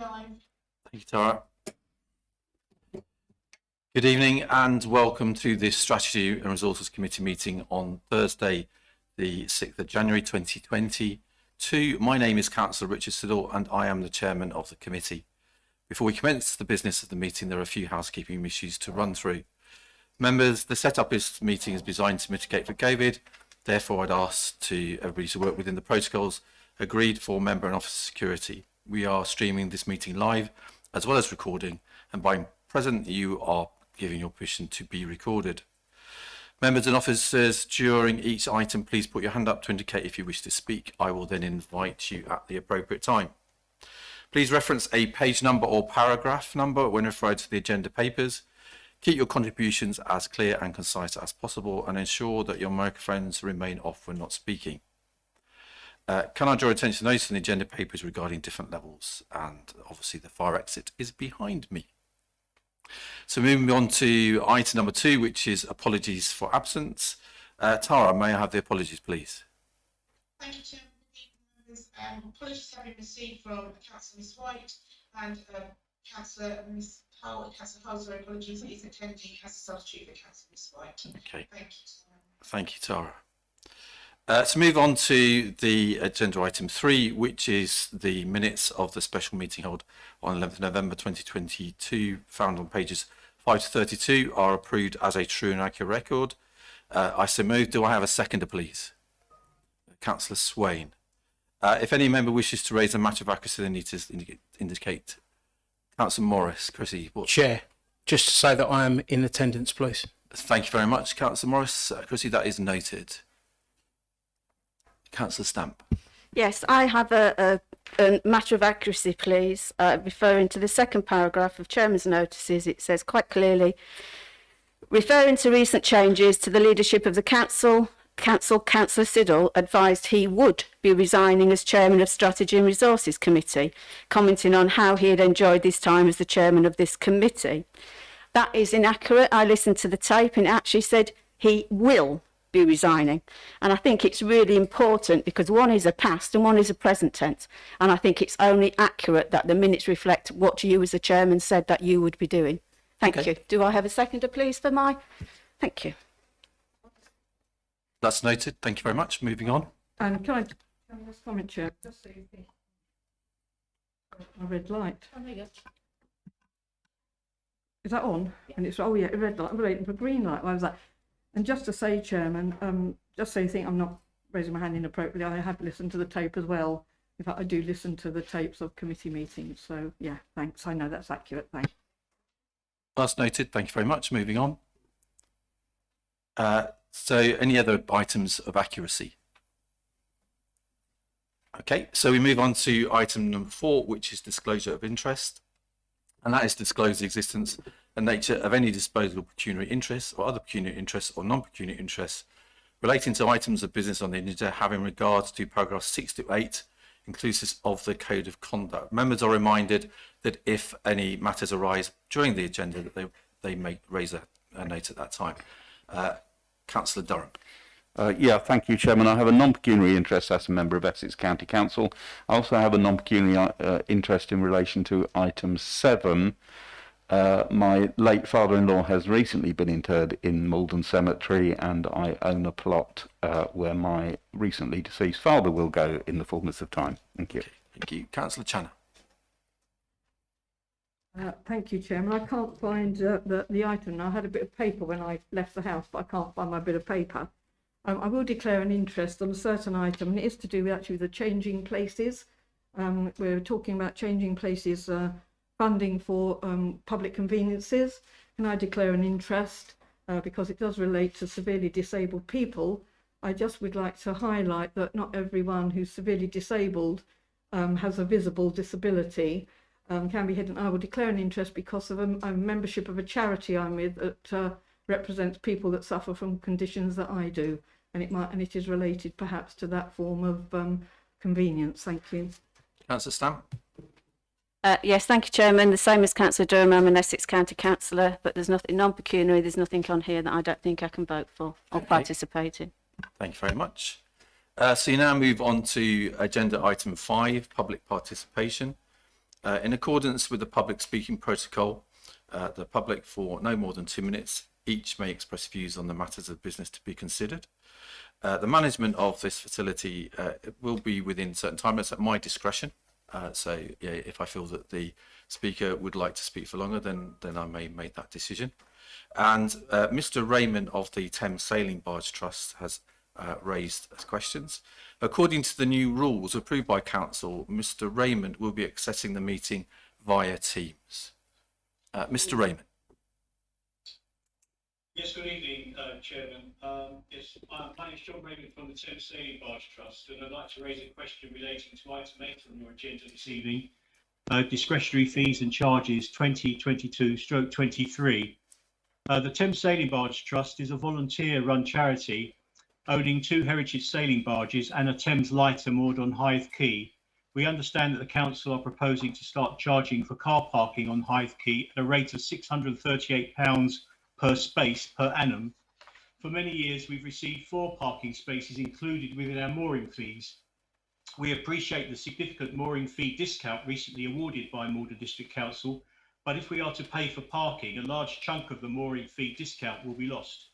live. Thank you, Tara. Good evening and welcome to this Strategy and Resources Committee meeting on Thursday, the 6th of January 2022. My name is Councillor Richard Siddle and I am the Chairman of the committee. Before we commence the business of the meeting, there are a few housekeeping issues to run through. Members, the setup of this meeting is designed to mitigate for COVID. Therefore, I'd ask everybody to work within the protocols agreed for member and officer security. We are streaming this meeting live as well as recording, and by present you are giving your permission to be recorded. Members and officers, during each item, please put your hand up to indicate if you wish to speak. I will then invite you at the appropriate time. Please reference a page number or paragraph number when referring to the agenda papers. Keep your contributions as clear and concise as possible and ensure that your microphones remain off when not speaking. Can I draw attention to notice on the agenda papers regarding different levels, and obviously the fire exit is behind me. So moving on to item number 2, which is apologies for absence. Tara, may I have the apologies, please? Thank you, Chairman. Apologies have been received from Councillor Miss White and Councillor Miss Powell. Councillor Powell's apologies is attending as a substitute for Councillor Miss White. Okay. Thank you, Chairman. Thank you, Tara. To move on to the agenda item 3, which is the minutes of the special meeting held on 11th November 2022, found on pages 5 to 32, are approved as a true and accurate record. I so move. Do I have a seconder, please? Councillor Swain. If any member wishes to raise a matter of accuracy, they need to indicate. Councillor Morris. Chrissy. What? Chair, just to say that I am in attendance, please. Thank you very much, Councillor Morris. Chrissy, that is noted. Councillor Stamp. Yes, I have a matter of accuracy, please. Referring to the second paragraph of Chairman's notices, it says quite clearly, referring to recent changes to the leadership of the Councillor Siddle advised he would be resigning as Chairman of Strategy and Resources Committee, commenting on how he had enjoyed his time as the Chairman of this committee. That is inaccurate. I listened to the tape and it actually said he will be resigning, and I think it's really important because one is a past and one is a present tense, and I think it's only accurate that the minutes reflect what you as a chairman said that you would be doing. Thank you. Do I have a seconder, please, for my... Thank you. That's noted. Thank you very much. Moving on. And can I just comment, Chair? Just so you think. A red light. Oh, there you go. Is that on? Yeah. And it's, oh yeah, a red light. I'm waiting for a green light. Why was that? And just to say, Chairman, just so you think I'm not raising my hand inappropriately, I have listened to the tape as well. In fact, I do listen to the tapes of committee meetings. So, yeah, thanks. I know that's accurate. Thanks. That's noted. Thank you very much. Moving on. So any other items of accuracy? Okay, so we move on to item number 4, which is disclosure of interest. And that is disclose the existence and nature of any disposable pecuniary interests or other pecuniary interests or non-pecuniary interests relating to items of business on the agenda having regards to paragraphs 6 to 8, inclusive of the Code of Conduct. Members are reminded that if any matters arise during the agenda, that they may raise a note at that time. Councillor Durham. Yeah, thank you, Chairman. I have a non-pecuniary interest as a member of Essex County Council. I also have a non-pecuniary interest in relation to item 7. My late father-in-law has recently been interred in Maldon Cemetery, and I own a plot where my recently deceased father will go in the fullness of time. Thank you. Okay, thank you. Councillor Channer. Thank you, Chairman. I can't find the item. I had a bit of paper when I left the house, but I can't find my bit of paper. I will declare an interest on a certain item, and it is to do with actually the changing places. We're talking about changing places, funding for public conveniences. Can I declare an interest because it does relate to severely disabled people? I just would like to highlight that not everyone who's severely disabled has a visible disability. Can be hidden. I will declare an interest because of a membership of a charity I'm with that represents people that suffer from conditions that I do, and it is related perhaps to that form of convenience. Thank you. Councillor Stamp. Yes, thank you, Chairman. The same as Councillor Durham. I'm an Essex County Councillor, but there's nothing non-pecuniary. There's nothing on here that I don't think I can vote for or participate in. Thank you very much. So you now move on to agenda item 5, public participation. In accordance with the public speaking protocol, the public for no more than 2 minutes each may express views on the matters of business to be considered. The management of this facility will be within certain time limits at my discretion. So yeah, if I feel that the speaker would like to speak for longer, then I may make that decision. And Mr. Raymond of the Thames Sailing Barge Trust has raised questions. According to the new rules approved by Council, Mr. Raymond will be accessing the meeting via Teams. Mr. Raymond. Yes, good evening, Chairman. Yes, my name is John Raymond from the Thames Sailing Barge Trust, and I'd like to raise a question relating to item 8 on your agenda this evening, discretionary fees and charges 2022/23. The Thames Sailing Barge Trust is a volunteer-run charity owning 2 heritage sailing barges and a Thames lighter moored on Hythe Quay. We understand that the council are proposing to start charging for car parking on Hythe Quay at a rate of £638 per space per annum. For many years, we've received 4 parking spaces included within our mooring fees. We appreciate the significant mooring fee discount recently awarded by Maldon District Council, but if we are to pay for parking, a large chunk of the mooring fee discount will be lost.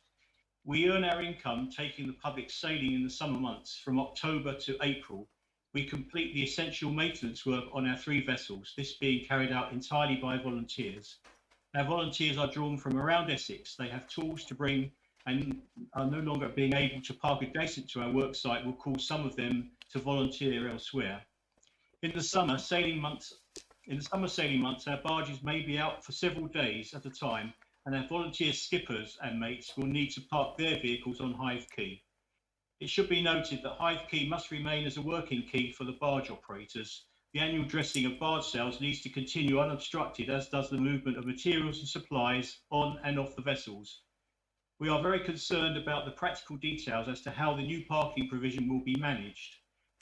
We earn our income taking the public sailing in the summer months from October to April. We complete the essential maintenance work on our 3 vessels, this being carried out entirely by volunteers. Our volunteers are drawn from around Essex. They have tools to bring and are no longer being able to park adjacent to our work site will cause some of them to volunteer elsewhere. In the summer sailing months, our barges may be out for several days at a time, and our volunteer skippers and mates will need to park their vehicles on Hythe Quay. It should be noted that Hythe Quay must remain as a working quay for the barge operators. The annual dressing of barge sails needs to continue unobstructed, as does the movement of materials and supplies on and off the vessels. We are very concerned about the practical details as to how the new parking provision will be managed.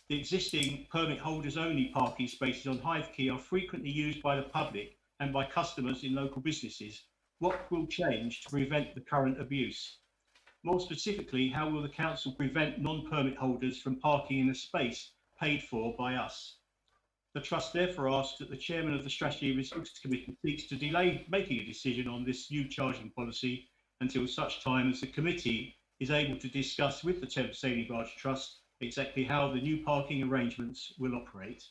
The existing permit holders only parking spaces on Hythe Quay are frequently used by the public and by customers in local businesses. What will change to prevent the current abuse? More specifically, how will the council prevent non-permit holders from parking in a space paid for by us? The Trust therefore asks that the Chairman of the Strategy and Resources Committee seeks to delay making a decision on this new charging policy until such time as the committee is able to discuss with the Thames Sailing Barge Trust exactly how the new parking arrangements will operate.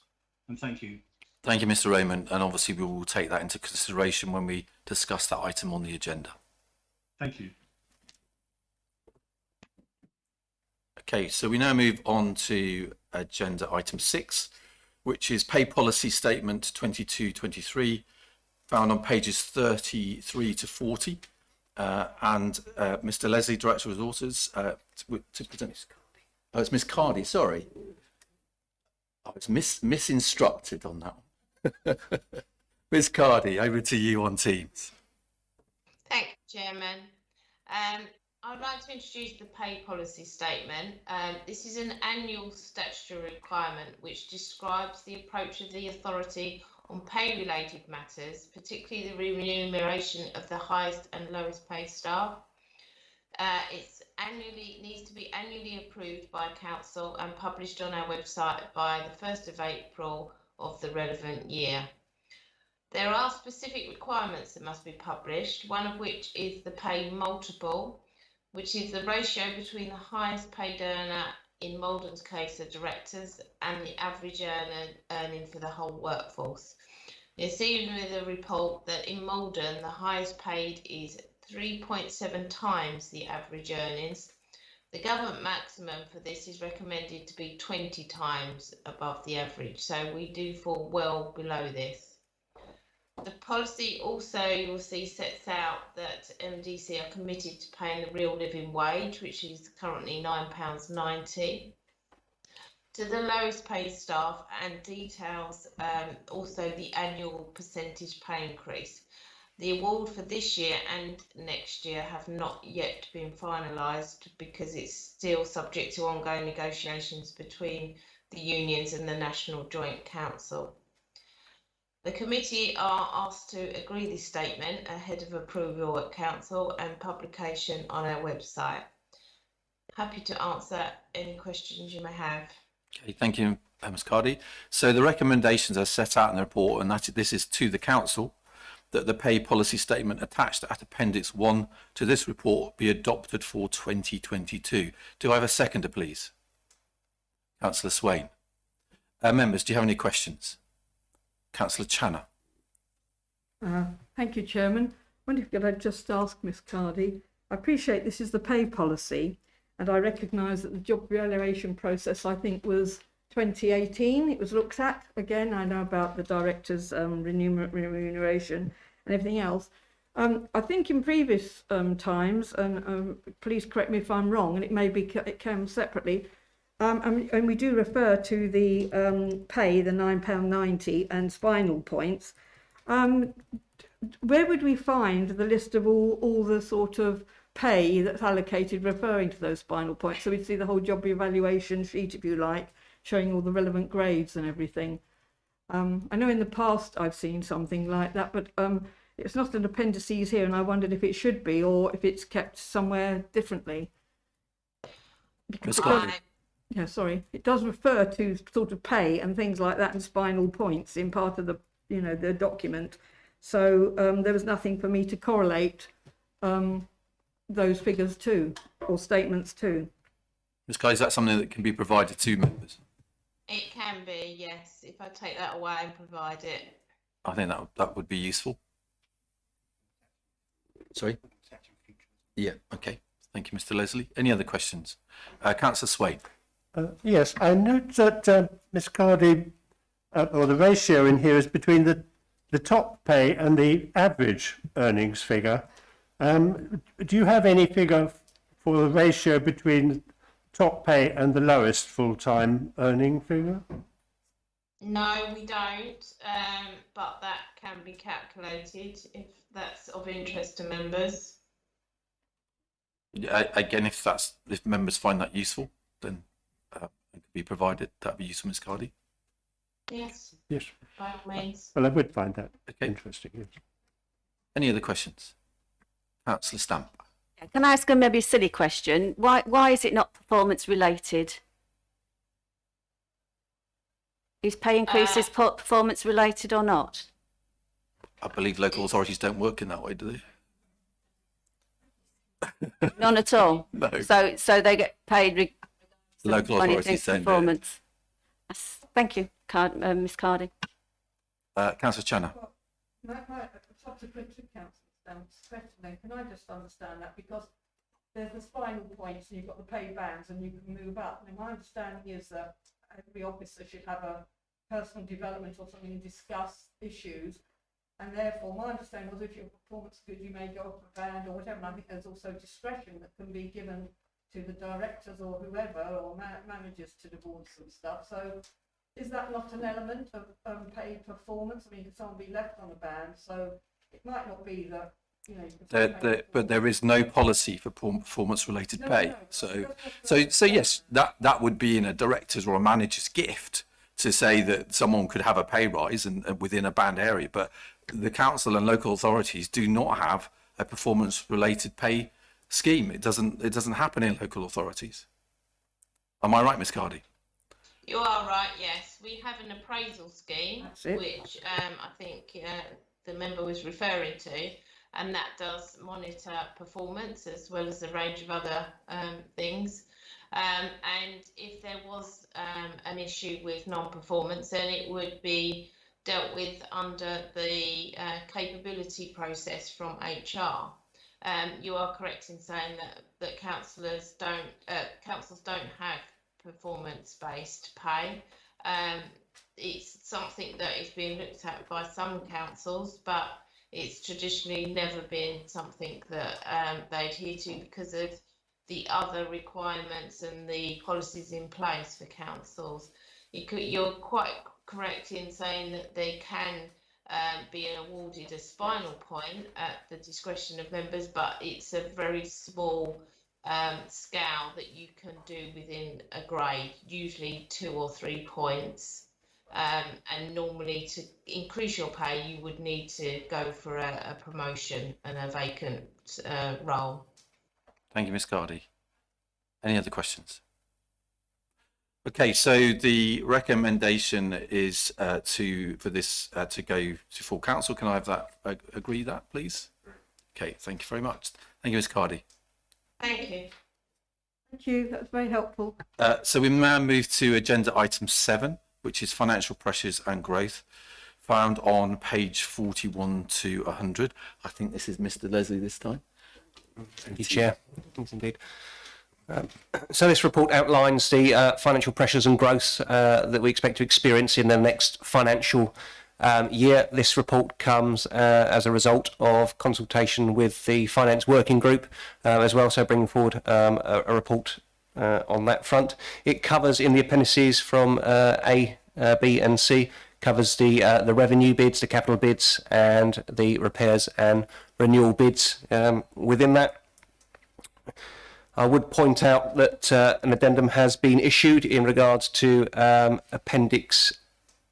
And thank you. Thank you, Mr. Raymond. And obviously we will take that into consideration when we discuss that item on the agenda. Thank you. Okay, so we now move on to agenda item 6, which is Pay Policy Statement 22/23, found on pages 33 to 40. And Mr. Leslie, Director of Resources, to present his card. Oh, it's Miss Cardy, sorry. I was misinstructed on that one. Miss Cardy, over to you on Teams. Thank you, Chairman. I'd like to introduce the pay policy statement. This is an annual statutory requirement which describes the approach of the authority on pay-related matters, particularly the remuneration of the highest and lowest paid staff. It needs to be annually approved by Council and published on our website by the 1st of April of the relevant year. There are specific requirements that must be published, one of which is the pay multiple, which is the ratio between the highest paid earner, in Maldon's case, the directors, and the average earning for the whole workforce. You'll see with the report that in Maldon, the highest paid is 3.7 times the average earnings. The government maximum for this is recommended to be 20 times above the average, so we do fall well below this. The policy also, you will see, sets out that MDC are committed to paying the real living wage, which is currently £9.90, to the lowest paid staff, and details also the annual percentage pay increase. The award for this year and next year have not yet been finalised because it's still subject to ongoing negotiations between the unions and the National Joint Council. The committee are asked to agree this statement ahead of approval at Council and publication on our website. Happy to answer any questions you may have. Okay, thank you, Ms Cardy. So the recommendations are set out in the report, and this is to the council, that the pay policy statement attached at Appendix 1 to this report be adopted for 2022. Do I have a seconder, please? Councillor Swain. Members, do you have any questions? Councillor Channer. Thank you, Chairman. I wonder if I could just ask Miss Cardy. I appreciate this is the pay policy, and I recognise that the job evaluation process, I think, was 2018. It was looked at. Again, I know about the director's remuneration and everything else. I think in previous times, and please correct me if I'm wrong, and it may be it came separately, and we do refer to the pay, the £9.90 and spinal points. Where would we find the list of all the sort of pay that's allocated referring to those spinal points? So we'd see the whole job evaluation sheet, if you like, showing all the relevant grades and everything. I know in the past I've seen something like that, but it's not an appendices here, and I wondered if it should be or if it's kept somewhere differently. Because yeah, sorry, it does refer to sort of pay and things like that and spinal points in part of the, you know, the document. So there was nothing for me to correlate those figures to, or statements to. Ms Cardy, is that something that can be provided to members? It can be, yes, if I take that away and provide it. I think that would be useful. Sorry? Yeah, okay. Thank you, Mr Leslie. Any other questions? Councillor Swain. Yes, I note that Ms Cardy, or the ratio in here is between the top pay and the average earnings figure. Do you have any figure for the ratio between top pay and the lowest full-time earning figure? No, we don't, but that can be calculated if that's of interest to members. Again, if members find that useful, then it could be provided. That'd be useful, Ms Cardy. Yes. Yes. By all means. Well, I would find that Okay. interesting. Yes. Any other questions? Councillor Stamp. Can I ask a maybe silly question? Why is it not performance related? Is pay increases performance related or not? I believe local authorities don't work in that way, do they? None at all. No. So they get paid. Local authorities don't do it. Performance. Thank you, Miss Cardy. Councillor Channer. Subsequent to Councillor question then, can I just understand that? Because there's the spinal points and you've got the pay bands and you can move up. And my understanding is that every officer should have a personal development or something and discuss issues. And therefore, my understanding was if your performance is good, you may go up a band or whatever. And I think there's also discretion that can be given to the directors or whoever, or managers to divorce and stuff. So is that not an element of paid performance? I mean, could someone be left on a band? So it might not be that, you know. But there is no policy for performance-related pay. So yes, that would be in a director's or a manager's gift to say that someone could have a pay rise and within a band area. But the council and local authorities do not have a performance-related pay scheme. It doesn't happen in local authorities. Am I right, Ms Cardy? You are right, yes. We have an appraisal scheme, which I think the member was referring to, and that does monitor performance as well as a range of other things. And if there was an issue with non-performance, then it would be dealt with under the capability process from HR. You are correct in saying that councils don't have performance-based pay. It's something that is being looked at by some councils, but it's traditionally never been something that they adhere to because of the other requirements and the policies in place for councils. You're quite correct in saying that they can be awarded a spinal point at the discretion of members, but it's a very small scale that you can do within a grade, usually 2 or 3 points. And normally to increase your pay, you would need to go for a promotion and a vacant role. Thank you, Ms Cardy. Any other questions? Okay, so the recommendation is to go to full council. Can I have that, agree that, please? Okay, thank you very much. Thank you, Ms Cardy. Thank you. Thank you, that's very helpful. So we now move to agenda item 7, which is financial pressures and growth, found on page 41 to 100. I think this is Mr Leslie this time. Thank you, Chair. Yes, indeed. So this report outlines the financial pressures and growth that we expect to experience in the next financial year. This report comes as a result of consultation with the Finance Working Group as well, so bringing forward a report on that front. It covers in the appendices from A, B and C, covers the revenue bids, the capital bids and the repairs and renewal bids within that. I would point out that an addendum has been issued in regards to Appendix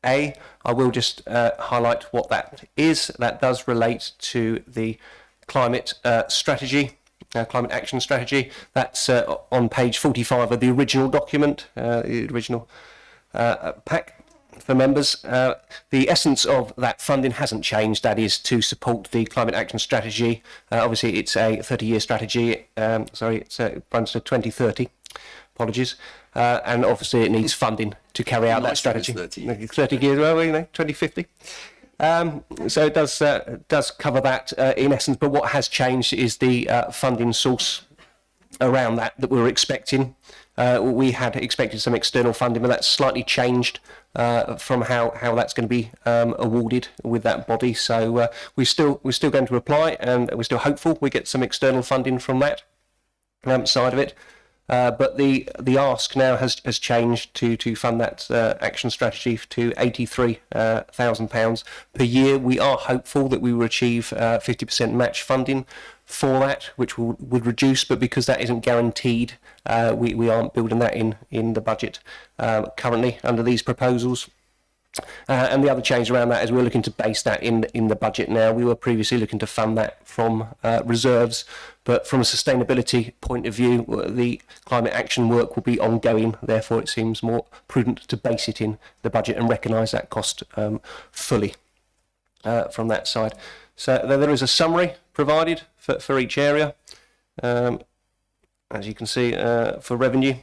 A. I will just highlight what that is. That does relate to the climate strategy, climate action strategy. That's on page 45 of the original document, the original pack for members. The essence of that funding hasn't changed. That is to support the climate action strategy. Obviously, it's a 30-year strategy. It runs to 2030. Apologies. And obviously, it needs funding to carry out that strategy. 30 years, well, 2050. So it does cover that in essence. But what has changed is the funding source around that we were expecting. We had expected some external funding, but that's slightly changed from how that's going to be awarded with that body. So we're still going to apply, and we're still hopeful we get some external funding from that side of it. But the ask now has changed to fund that action strategy to £83,000 per year. We are hopeful that we will achieve 50% match funding for that, which would reduce, but because that isn't guaranteed, we aren't building that in the budget currently under these proposals. And the other change around that is we're looking to base that in the budget now. We were previously looking to fund that from reserves, but from a sustainability point of view, the climate action work will be ongoing. Therefore, it seems more prudent to base it in the budget and recognise that cost fully from that side. So there is a summary provided for each area, as you can see, for revenue,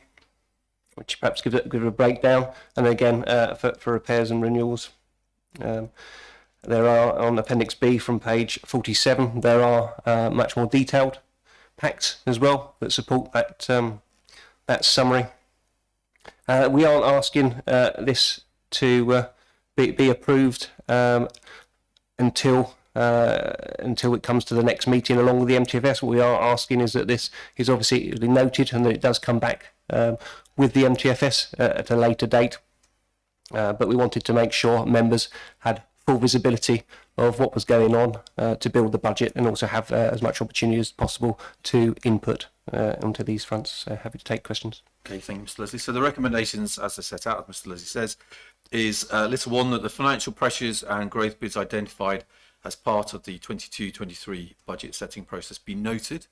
which perhaps gives it a breakdown, and again for repairs and renewals. There are on Appendix B from page 47. There are much more detailed packs as well that support that summary. We aren't asking this to be approved until it comes to the next meeting along with the MTFS. What we are asking is that this is obviously noted and that it does come back with the MTFS at a later date. But we wanted to make sure members had full visibility of what was going on to build the budget, and also have as much opportunity as possible to input onto these fronts. So happy to take questions. Okay, thank you, Mr Leslie. So the recommendations, as I set out, as Mr Leslie says, is little one, that the financial pressures and growth bids identified as part of the 22-23 budget setting process be noted,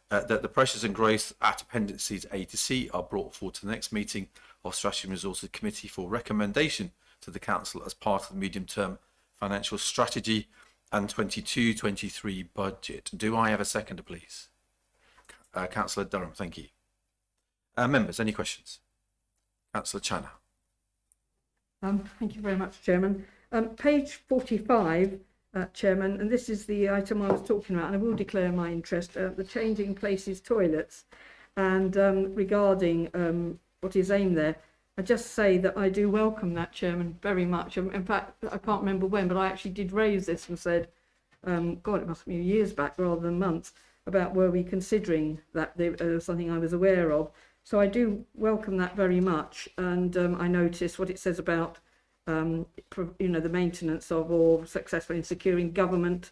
that the pressures and growth at appendices A to C are brought forward to the next meeting of Strategy and Resources Committee for recommendation to the Council as part of the medium-term financial strategy and 22-23 budget. Do I have a seconder, please? Councillor Durham, thank you. Members, any questions? Councillor Channa. Thank you very much, Chairman. Page 45, Chairman, and this is the item I was talking about, and I will declare my interest, the changing places toilets, and regarding what is aimed there. I just say that I do welcome that, Chairman, very much. In fact, I can't remember when, but I actually did raise this and said, God, it must be years back rather than months, about were we considering that something I was aware of. So I do welcome that very much, and I noticed what it says about the maintenance of, or successful in securing government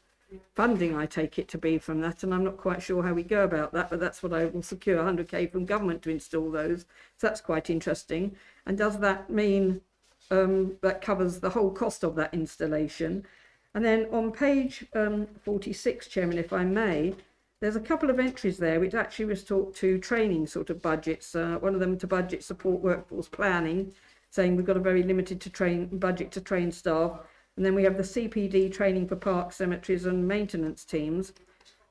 funding, I take it to be from that, and I'm not quite sure how we go about that, but that's what I will secure, 100k from government to install those. So that's quite interesting. And does that mean that covers the whole cost of that installation? And then on page 46, Chairman, if I may, there's a couple of entries there which actually restored to training sort of budgets. One of them to budget support workforce planning, saying we've got a very limited budget to train staff. And then we have the CPD training for parks, cemeteries and maintenance teams,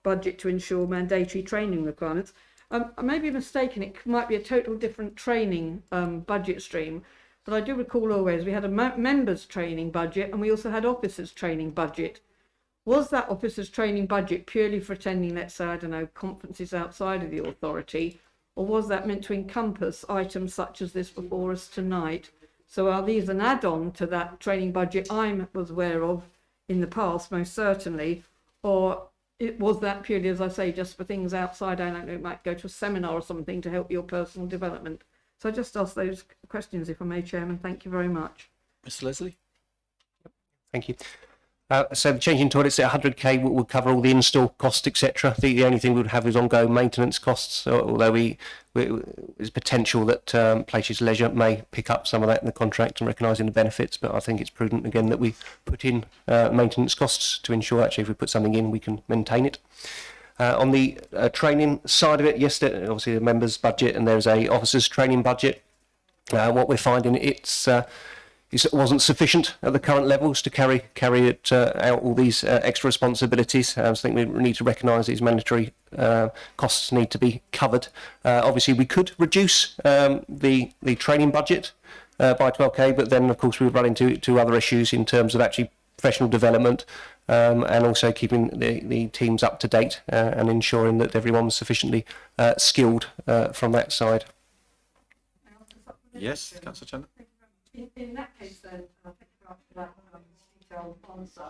budget to ensure mandatory training requirements. I may be mistaken, it might be a total different training budget stream, but I do recall always we had a members training budget and we also had officers training budget. Was that officers training budget purely for attending, let's say, I don't know, conferences outside of the authority, or was that meant to encompass items such as this before us tonight? So are these an add-on to that training budget I was aware of in the past, most certainly, or was that purely, as I say, just for things outside? I don't know, it might go to a seminar or something to help your personal development. So I just ask those questions, if I may, Chairman. Thank you very much. Mr. Leslie? Thank you. So the change in toilets at 100k would cover all the install costs, etc. The only thing we would have is ongoing maintenance costs, although there's potential that Places Leisure may pick up some of that in the contract and recognising the benefits, but I think it's prudent again that we put in maintenance costs to ensure actually if we put something in we can maintain it. On the training side of it, yes, obviously the members' budget and there's a officers' training budget. What we're finding it wasn't sufficient at the current levels to carry it out all these extra responsibilities. I think we need to recognise these mandatory costs need to be covered. Obviously, we could reduce the training budget by 12k, but then of course we would run into other issues in terms of actually professional development and also keeping the teams up to date and ensuring that everyone's sufficiently skilled from that side. Yes, Councillor Chandler. In that case, then, thank you very much for that detailed answer.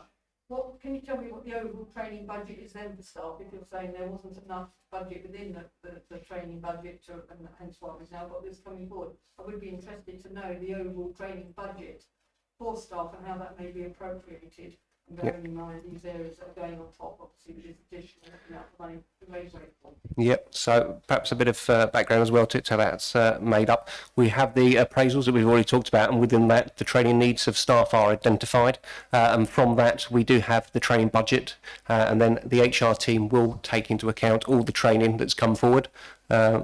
Can you tell me what the overall training budget is then for staff? If you're saying there wasn't enough budget within the training budget, and hence why we've now got this coming forward, I would be interested to know the overall training budget for staff and how that may be appropriated. And bearing in mind these areas that are going on top, obviously, which is additional amount of money to raise rate for. Yep, so perhaps a bit of background as well to how that's made up. We have the appraisals that we've already talked about, and within that the training needs of staff are identified, and from that we do have the training budget, and then the HR team will take into account all the training that's come forward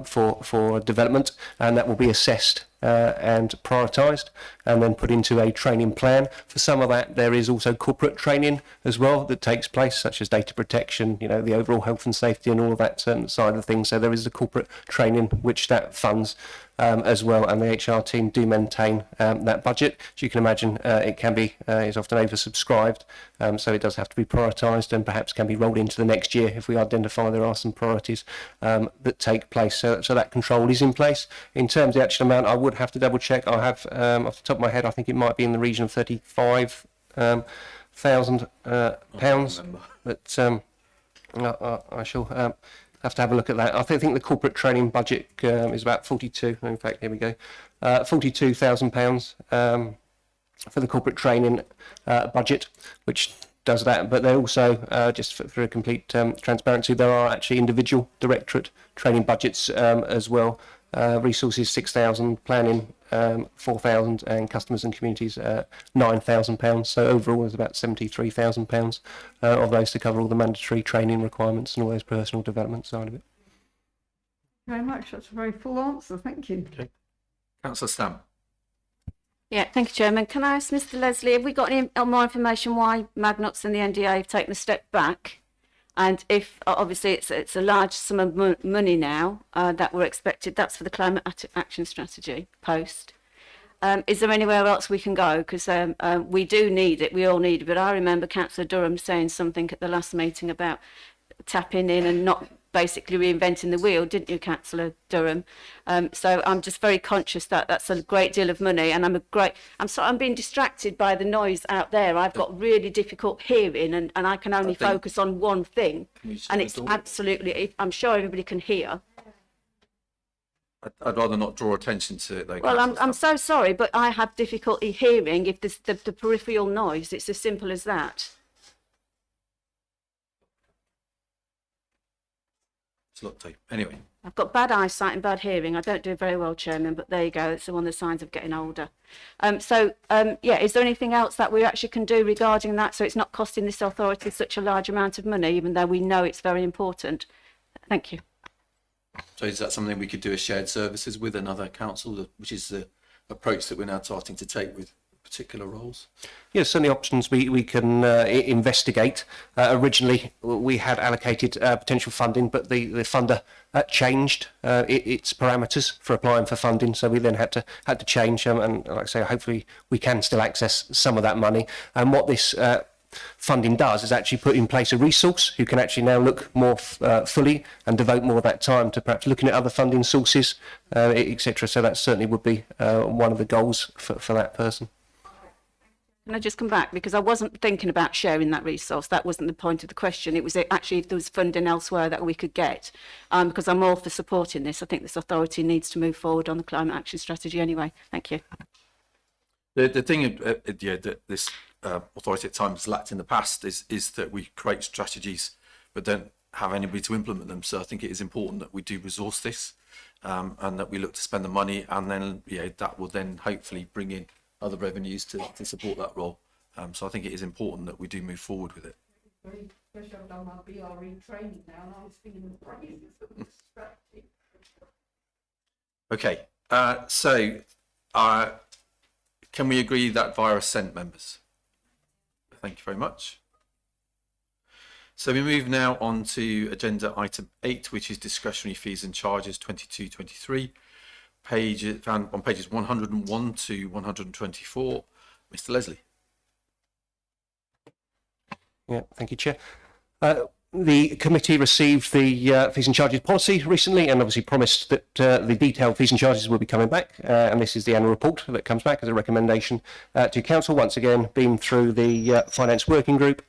for development, and that will be assessed and prioritised and then put into a training plan. For some of that there is also corporate training as well that takes place, such as data protection, the overall health and safety and all of that side of things. So there is the corporate training which that funds as well, and the HR team do maintain that budget. As you can imagine, it can be is often oversubscribed, so it does have to be prioritised and perhaps can be rolled into the next year if we identify there are some priorities that take place. So that control is in place. In terms of the actual amount, I would have to double check. I have off the top of my head, I think it might be in the region of £35,000, but I shall have to have a look at that. I think the corporate training budget is about 42. In fact, here we go, £42,000 for the corporate training budget, which does that. But they're also just for a complete transparency, there are actually individual directorate training budgets as well. Resources £6,000, planning £4,000, and customers and communities £9,000. So overall, there's about £73,000 of those to cover all the mandatory training requirements and all those personal development side of it. Very much. That's a very full answer. Thank you. Okay. Councillor Stamp. Yeah, thank you, Chairman. Can I ask Mr. Leslie, have we got any more information why Magnox and the NDA have taken a step back? And if obviously it's a large sum of money now that we're expected, that's for the climate action strategy post. Is there anywhere else we can go? Because we do need it, we all need it. But I remember Councillor Durham saying something at the last meeting about tapping in and not basically reinventing the wheel, didn't you, Councillor Durham? So I'm just very conscious that that's a great deal of money, and I'm being distracted by the noise out there. I've got really difficult hearing, and I can only focus on one thing, and it's absolutely, I'm sure everybody can hear. I'd rather not draw attention to it though. Well, I'm so sorry, but I have difficulty hearing if there's the peripheral noise. It's as simple as that. Anyway. I've got bad eyesight and bad hearing. I don't do very well, Chairman, but there you go. It's one of the signs of getting older. Is there anything else that we actually can do regarding that so it's not costing this authority such a large amount of money, even though we know it's very important Thank you. So is that something we could do as shared services with another council, which is the approach that we're now starting to take with particular roles? Yes, certainly options we can investigate. Originally, we had allocated potential funding, but the funder changed its parameters for applying for funding, so we then had to change. And like I say, hopefully we can still access some of that money. And what this funding does is actually put in place a resource who can actually now look more fully and devote more of that time to perhaps looking at other funding sources, etc. So that certainly would be one of the goals for that person. Can I just come back? Because I wasn't thinking about sharing that resource. That wasn't the point of the question. It was actually if there was funding elsewhere that we could get. Because I'm all for supporting this. I think this authority needs to move forward on the climate action strategy anyway. Thank you. The thing that this authority at times lacked in the past is that we create strategies but don't have anybody to implement them. So I think it is important that we do resource this and that we look to spend the money, and then that will then hopefully bring in other revenues to support that role. So I think it is important that we do move forward with it. Especially I've done my BRE training now, and I was feeling the praises of the strategy. Okay, so can we agree that via assent, members? Thank you very much. So we move now on to agenda item 8, which is discretionary fees and charges 22-23. Found on pages 101 to 124. Mr. Leslie. Yeah, thank you, Chair. The committee received the fees and charges policy recently, and obviously promised that the detailed fees and charges will be coming back. And this is the annual report that comes back as a recommendation to Council, once again being through the Finance Working Group.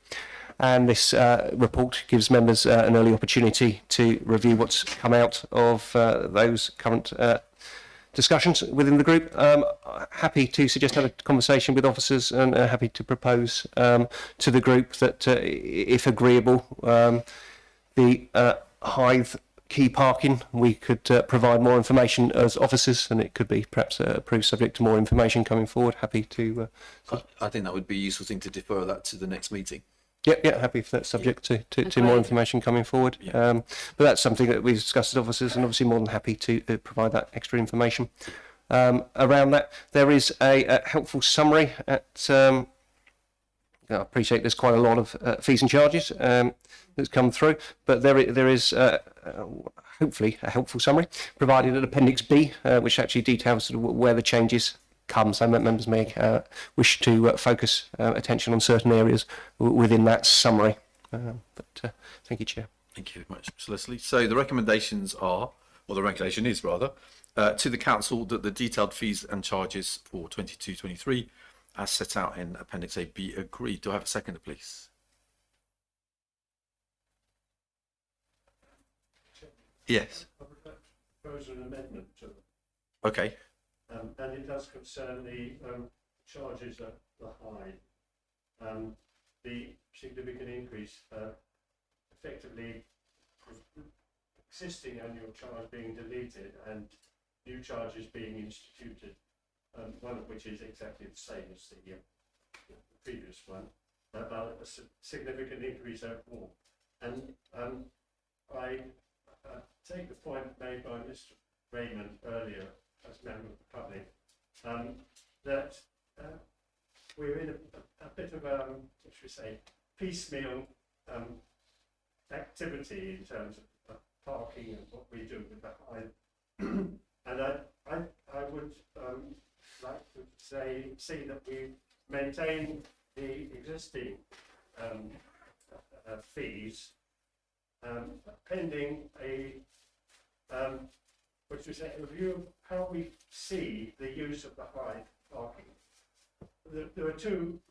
And this report gives members an early opportunity to review what's come out of those current discussions within the group. Happy to suggest have a conversation with officers, and happy to propose to the group that if agreeable, the Hythe key parking, we could provide more information as officers, and it could be perhaps approved subject to more information coming forward. Happy to I think that would be a useful thing to defer that to the next meeting. Yeah, happy if that's subject to more information coming forward. Yeah. But that's something that we've discussed as officers, and obviously more than happy to provide that extra information. Around that, there is a helpful summary at, I appreciate there's quite a lot of fees and charges that's come through, but there is hopefully a helpful summary provided at Appendix B, which actually details sort of where the changes come, so members may wish to focus attention on certain areas within that summary. But thank you, Chair. Thank you very much, Mr. Leslie. So the recommendations are, or the regulation is rather, to the Council that the detailed fees and charges for 22-23 as set out in Appendix A be agreed. Do I have a seconder, please? Yes. I would like to propose an amendment to them. Okay. And it does concern the charges at the Hythe. The significant increase, effectively existing annual charge being deleted and new charges being instituted, one of which is exactly the same as the previous one, a significant increase overall. And I take the point made by Mr. Raymond earlier, as a member of the public, that we're in a bit of what should we say, piecemeal activity in terms of parking and what we do with the Hythe. And I would like to see that we maintain the existing fees pending a which is a review of how we see the use of the Hythe parking. There are two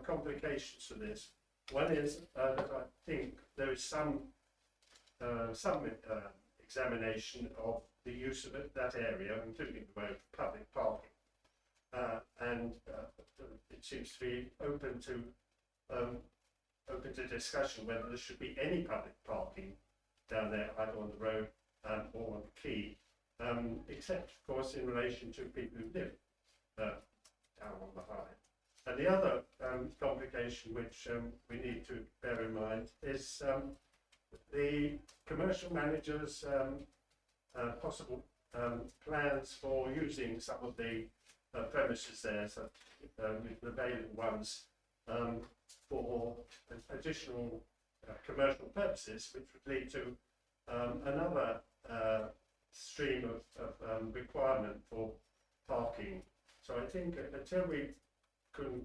complications to this. One is that I think there is some examination of the use of that area, including the word public parking, and it seems to be open to discussion whether there should be any public parking down there, either on the road or on the quay. Except, of course, in relation to people who live down on the Hythe. And the other complication which we need to bear in mind is the commercial managers' possible plans for using some of the premises there, so the available ones, for additional commercial purposes, which would lead to another stream of requirement for parking. So I think until we can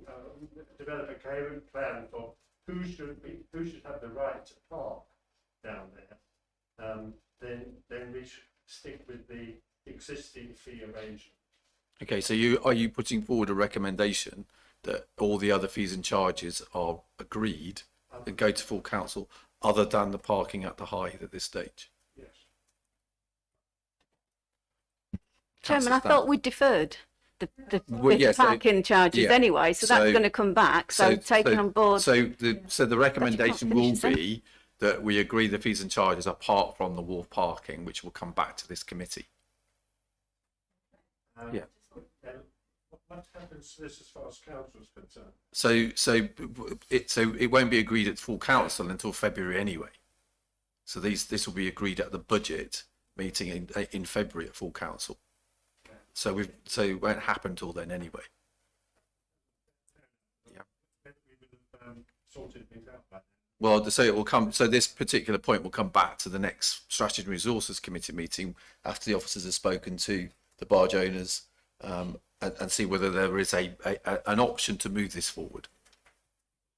develop a coherent plan for who should have the right to park down there, then we should stick with the existing fee arrangement. Okay, so are you putting forward a recommendation that all the other fees and charges are agreed and go to full council, other than the parking at the Hythe at this stage? Yes. Chairman, I thought we deferred the Well, yeah, so- parking charges yeah, anyway, so that's so- going to come back. So taking on board. So the recommendation will finish this be that we agree the fees and charges apart from the wharf parking, which will come back to this committee. Yeah. And what happens to this as far as council is concerned? So it won't be agreed at full council until February anyway. So this will be agreed at the budget meeting in February at full council. So it won't happen till then anyway. Yeah. Maybe we would have sorted things out by then. Well, so it will come. So this particular point will come back to the next Strategy and Resources Committee meeting after the officers have spoken to the barge owners, and see whether there is an option to move this forward.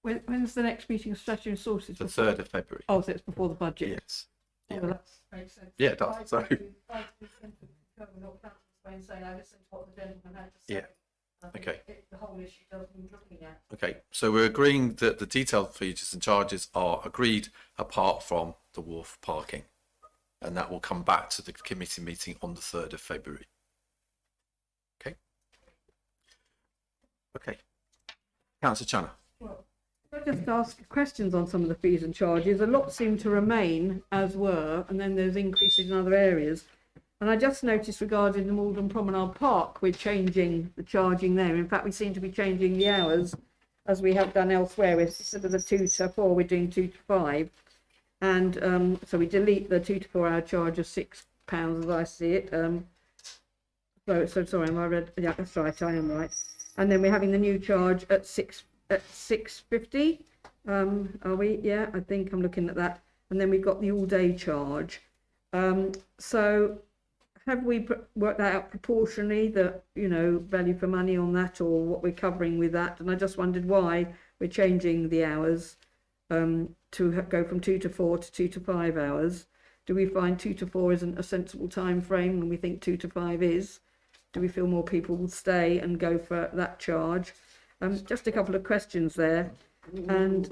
When's the next meeting of Strategy and Resources? The 3rd of February. Oh, so it's before the budget. Yes. Oh, well, that makes sense. Yeah, it does. So yeah. Okay. The whole issue does need looking at. Okay. So we're agreeing that the detailed features and charges are agreed apart from the wharf parking, and that will come back to the committee meeting on the 3rd of February. Okay. Okay. Councillor Channer. Well, if I just ask questions on some of the fees and charges, a lot seem to remain as were, and then there's increases in other areas. And I just noticed regarding the Maldon Promenade Park, we're changing the charging there. In fact, we seem to be changing the hours as we have done elsewhere. Instead of the 2 to 4, we're doing 2 to 5. And so we delete the 2 to 4 hour charge of £6 as I see it. So sorry, am I read? Yeah, that's right, I am right. And then we're having the new charge at £6.50. Are we? Yeah, I think I'm looking at that. And then we've got the all day charge. So have we worked that out proportionally, that, you know, value for money on that, or what we're covering with that? And I just wondered why we're changing the hours to go from 2 to 4 to 2 to 5 hours. Do we find 2 to 4 isn't a sensible time frame when we think 2 to 5 is? Do we feel more people will stay and go for that charge? Just a couple of questions there. And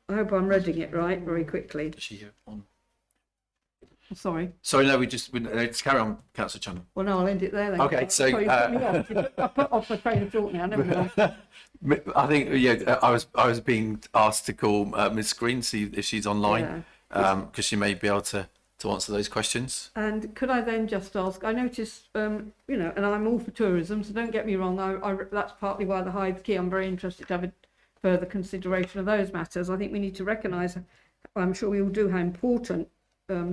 I hope I'm reading it right very quickly. Is she here on? Sorry. Sorry, no, let's carry on, Councillor Channer. Well, no, I'll end it there then. Okay, so, Sorry, you put me off. I put off my train of thought now, never mind. I think, yeah, I was being asked to call Ms. Green, see if she's online, because she may be able to answer those questions. And could I then just ask, I noticed, you know, and I'm all for tourism, so don't get me wrong, that's partly why the Hythe Quay, I'm very interested to have a further consideration of those matters. I think we need to recognise, I'm sure we all do, how important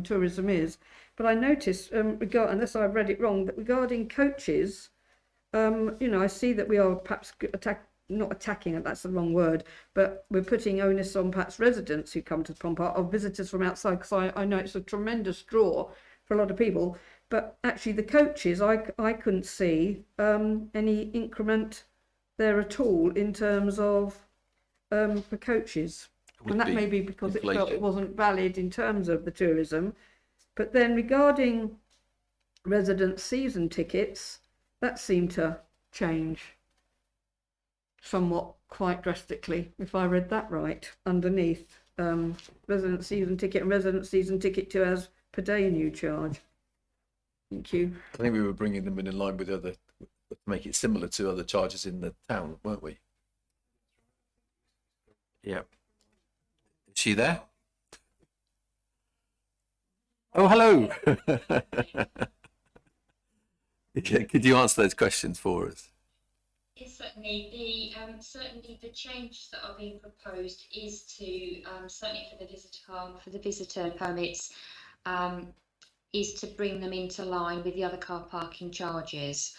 tourism is. But I noticed, unless I've read it wrong, that regarding coaches, you know, I see that we are perhaps not attacking, that's the wrong word, but we're putting onus on perhaps residents who come to the prom park, or visitors from outside, because I know it's a tremendous draw for a lot of people. But actually the coaches, I couldn't see any increment there at all in terms of for coaches. And that may be because it felt it wasn't valid in terms of the tourism. But then regarding resident season tickets, that seemed to change somewhat, quite drastically, if I read that right, underneath resident season ticket and resident season ticket 2 hours per day new charge. Thank you. I think we were bringing them in line with other, to make it similar to other charges in the town, weren't we? Yeah. Is she there? Oh, hello. Could you answer those questions for us? Yes, certainly the changes that are being proposed is to certainly for the visitor permits is to bring them into line with the other car parking charges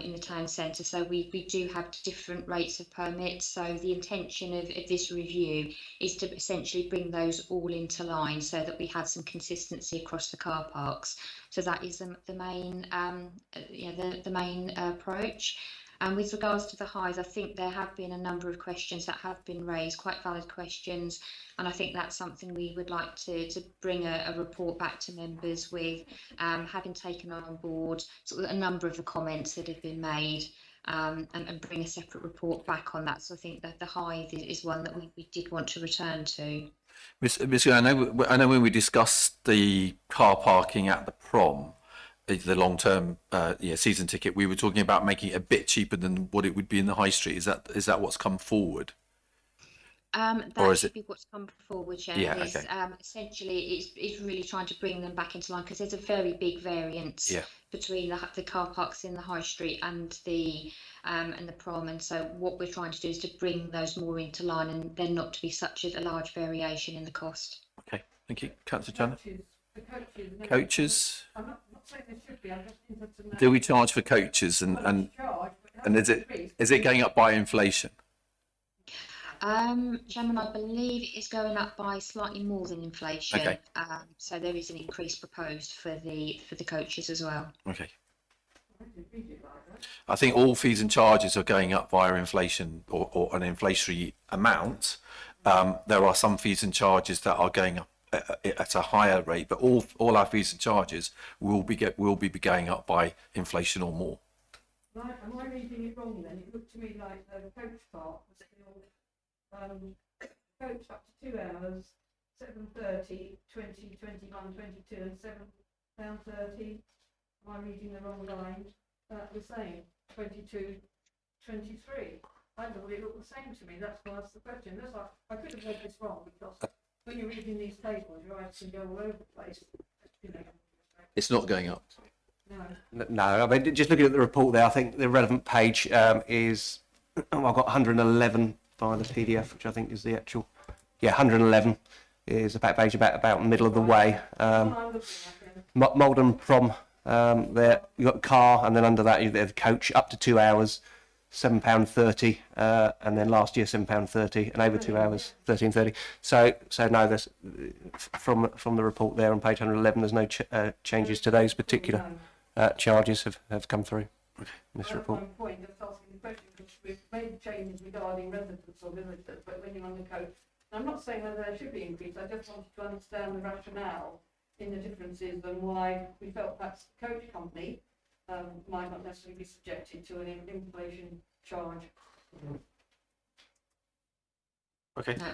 in the town centre. So we do have different rates of permits. So the intention of this review is to essentially bring those all into line so that we have some consistency across the car parks. So that is the main the main approach. And with regards to the highs, I think there have been a number of questions that have been raised, quite valid questions. And I think that's something we would like to bring a report back to members with, having taken on board sort of a number of the comments that have been made, and bring a separate report back on that. So I think that the hive is one that we did want to return to. Ms. I know when we discussed the car parking at the prom, the long-term season ticket, we were talking about making it a bit cheaper than what it would be in the high street. Is that what's come forward? That should be what's come forward, Chair. Yeah, is, essentially it's really trying to bring them back into line, because there's a very big variance between the car parks in the high street and the prom, and so what we're trying to do is to bring those more into line, and then not to be such a large variation in the cost. Okay, thank you. Councillor Chandler. The coaches. Coaches. I'm not saying they should be. I'm just interested to know. Do we charge for coaches, and is it going up by inflation? Chairman, I believe it is going up by slightly more than inflation. Okay. So there is an increase proposed for the coaches as well. Okay. I think all fees and charges are going up via inflation or an inflationary amount. There are some fees and charges that are going up at a higher rate, but all our fees and charges will be going up by inflation or more. Right, am I reading it wrong then? It looked to me like the coach part was still coach up to 2 hours, 7:30, 20, 21, 22, and £7.30. Am I reading the wrong line? The same, 22, 23. I thought it looked the same to me. That's why I asked the question. I could have read this wrong, because when you're reading these tables, your eyes can go all over the place. It's not going up. No, I mean, just looking at the report there, I think the relevant page is, I've got 111 via the PDF, which I think is the actual, 111 is the back page about middle of the way. Maldon prom, there you've got car, and then under that you've got the coach up to 2 hours, £7.30, and then last year £7.30, and over 2 hours £13.30. So no, there's from the report there on page 111, there's no changes to those particular charges have come through. Okay. In this report. That's my point, just asking the question, because we've made changes regarding residents or visitors, but when you're on the coach, I'm not saying whether there should be increased. I just wanted to understand the rationale in the differences and why we felt perhaps the coach company might not necessarily be subjected to an inflation charge. Okay. No,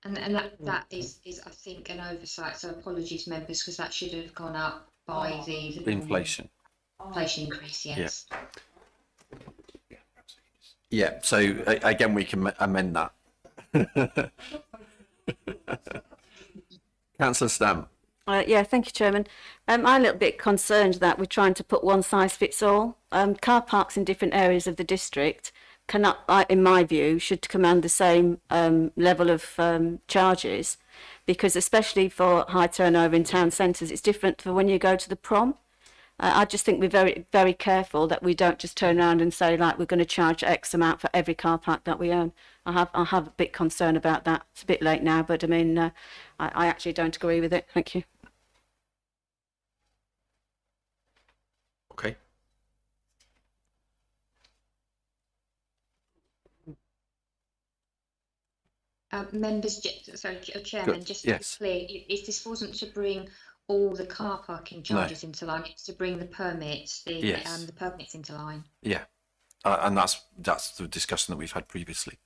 and that is I think an oversight. So apologies, members, because that should have gone up by the Inflation. inflation increase. Yes. Yeah. So again, we can amend that. Councillor Stamp. Thank you, Chairman. I'm a little bit concerned that we're trying to put one size fits all. Car parks in different areas of the district cannot, in my view, should command the same level of charges, because especially for high turnover in town centres, it's different for when you go to the prom. I just think we're very, very careful that we don't just turn around and say, like, we're going to charge X amount for every car park that we own. I have a bit concern about that. It's a bit late now, but I mean, I actually don't agree with it. Thank you. Okay. Members, Chairman, Good. just Yes. to be clear, this wasn't to bring all the car parking charges into line. It's to bring the permits, the permits into line. Yeah, and that's the discussion that we've had previously.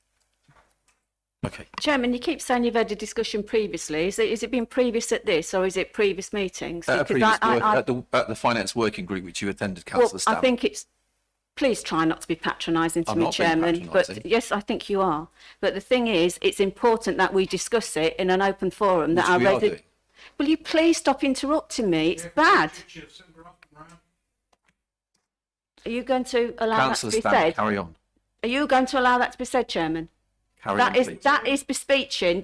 Okay. Chairman, you keep saying you've had a discussion previously. Is it been previous at this, or is it previous meetings? At the finance working group which you attended, Councillor Stamp. I think it's. Please try not to be patronising to I'm me, not being Chairman. patronising. But yes, I think you are. But the thing is, it's important that we discuss it in an open forum. Which That we are doing. Will you please stop interrupting me? It's bad. Are you going to allow Councillor that to be Stamp, said? carry on. Are you going to allow that to be said, Chairman? Carry on, please. That is besmirching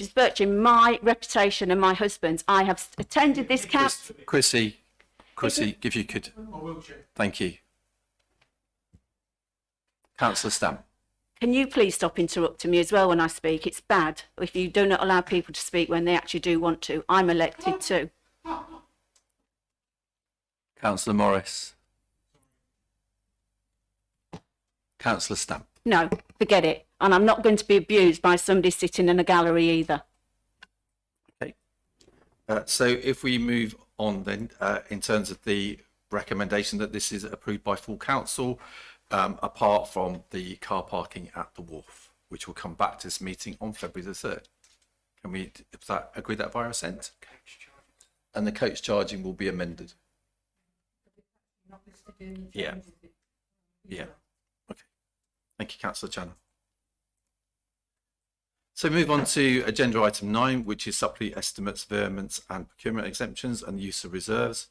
my reputation and my husband's. I have attended this council. Chrissy, if you could. Thank you. Councillor Stamp. Can you please stop interrupting me as well when I speak? It's bad if you do not allow people to speak when they actually do want to. I'm elected too. Councillor Morris. Councillor Stamp. No, forget it. And I'm not going to be abused by somebody sitting in a gallery either. Okay. So if we move on then, in terms of the recommendation that this is approved by full council, apart from the car parking at the wharf, which will come back to this meeting on February the 3rd. Can we agree that via assent? And the coach charging will be amended. Yeah. Yeah. Okay. Thank you, Councillor Channon. So move on to agenda item 9, which is supplementary estimates, Virements and procurement exemptions and use of reserves,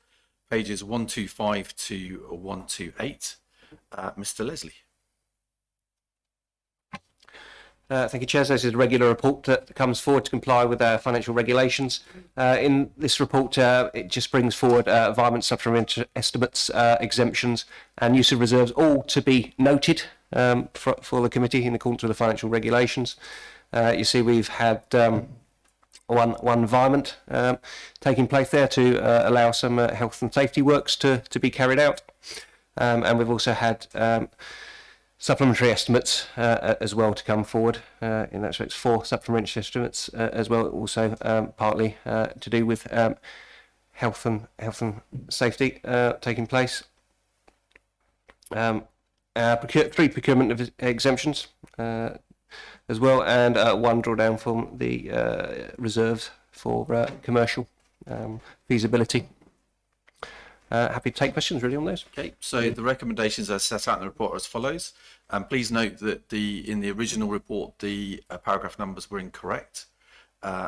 pages 125 to 128. Mr. Leslie. Thank you, Chair. So this is a regular report that comes forward to comply with our financial regulations. In this report, it just brings forward environment supplementary estimates, exemptions and use of reserves, all to be noted for the committee in accordance with the financial regulations. You see we've had one environment taking place there to allow some health and safety works to be carried out. And we've also had supplementary estimates as well to come forward. In that respect, 4 supplementary estimates as well, also partly to do with health and safety taking place. 3 procurement exemptions as well, and 1 drawdown from the reserves for commercial feasibility. Happy to take questions really on those. Okay, so the recommendations are set out in the report as follows. Please note that in the original report, the paragraph numbers were incorrect.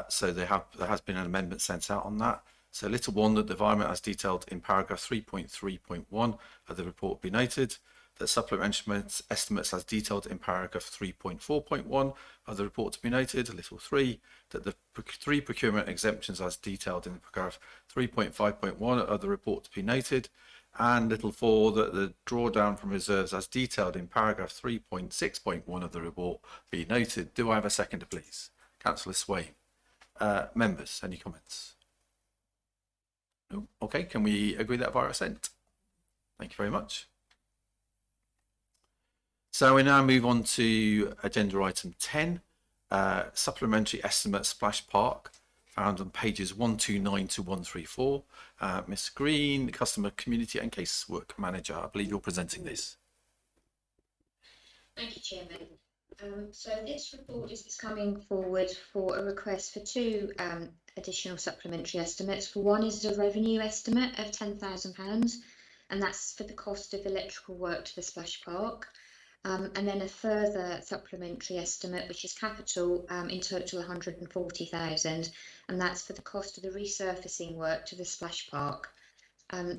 So there has been an amendment sent out on that. So little 1, that the environment as detailed in paragraph 3.3.1 of the report be noted. That supplementary estimates as detailed in paragraph 3.4.1 of the report to be noted. Little 3, that the 3 procurement exemptions as detailed in paragraph 3.5.1 of the report to be noted. And little 4, that the drawdown from reserves as detailed in paragraph 3.6.1 of the report be noted. Do I have a seconder, please? Councillor Swain. Members, any comments? No? Okay, can we agree that via assent? Thank you very much. So we now move on to agenda item 10, supplementary estimate Splash Park, found on pages 129 to 134. Ms. Green, Customer Community and Casework Manager, I believe you're presenting this. Thank you, Chairman. So this report is coming forward for a request for 2 additional supplementary estimates. For one is a revenue estimate of £10,000, and that's for the cost of electrical work to the Splash Park. And then a further supplementary estimate, which is capital, in total 140,000, and that's for the cost of the resurfacing work to the Splash Park.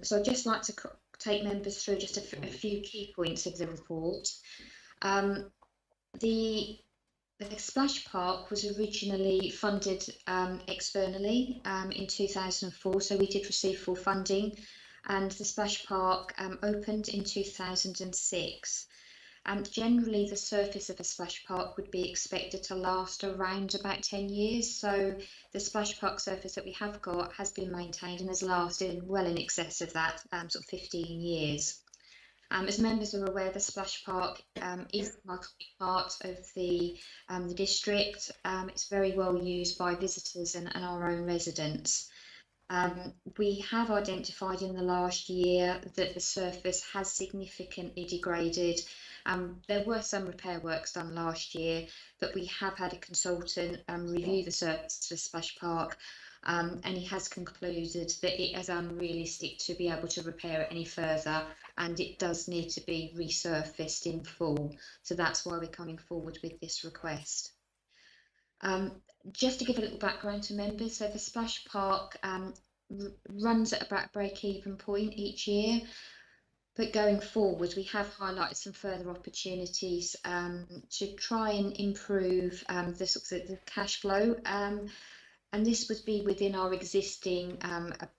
So I'd just like to take members through just a few key points of the report. The Splash Park was originally funded externally in 2004, so we did receive full funding, and the Splash Park opened in 2006. And generally the surface of a splash park would be expected to last around about 10 years. So the splash park surface that we have got has been maintained and has lasted well in excess of that, sort of 15 years. As members are aware, the splash park is part of the district. It's very well used by visitors and our own residents. We have identified in the last year that the surface has significantly degraded. There were some repair works done last year, but we have had a consultant review the surface to the splash park, and he has concluded that it is unrealistic to be able to repair it any further, and it does need to be resurfaced in full. So that's why we're coming forward with this request. Just to give a little background to members, so the splash park runs at about break-even point each year. But going forward, we have highlighted some further opportunities to try and improve the cash flow. And this would be within our existing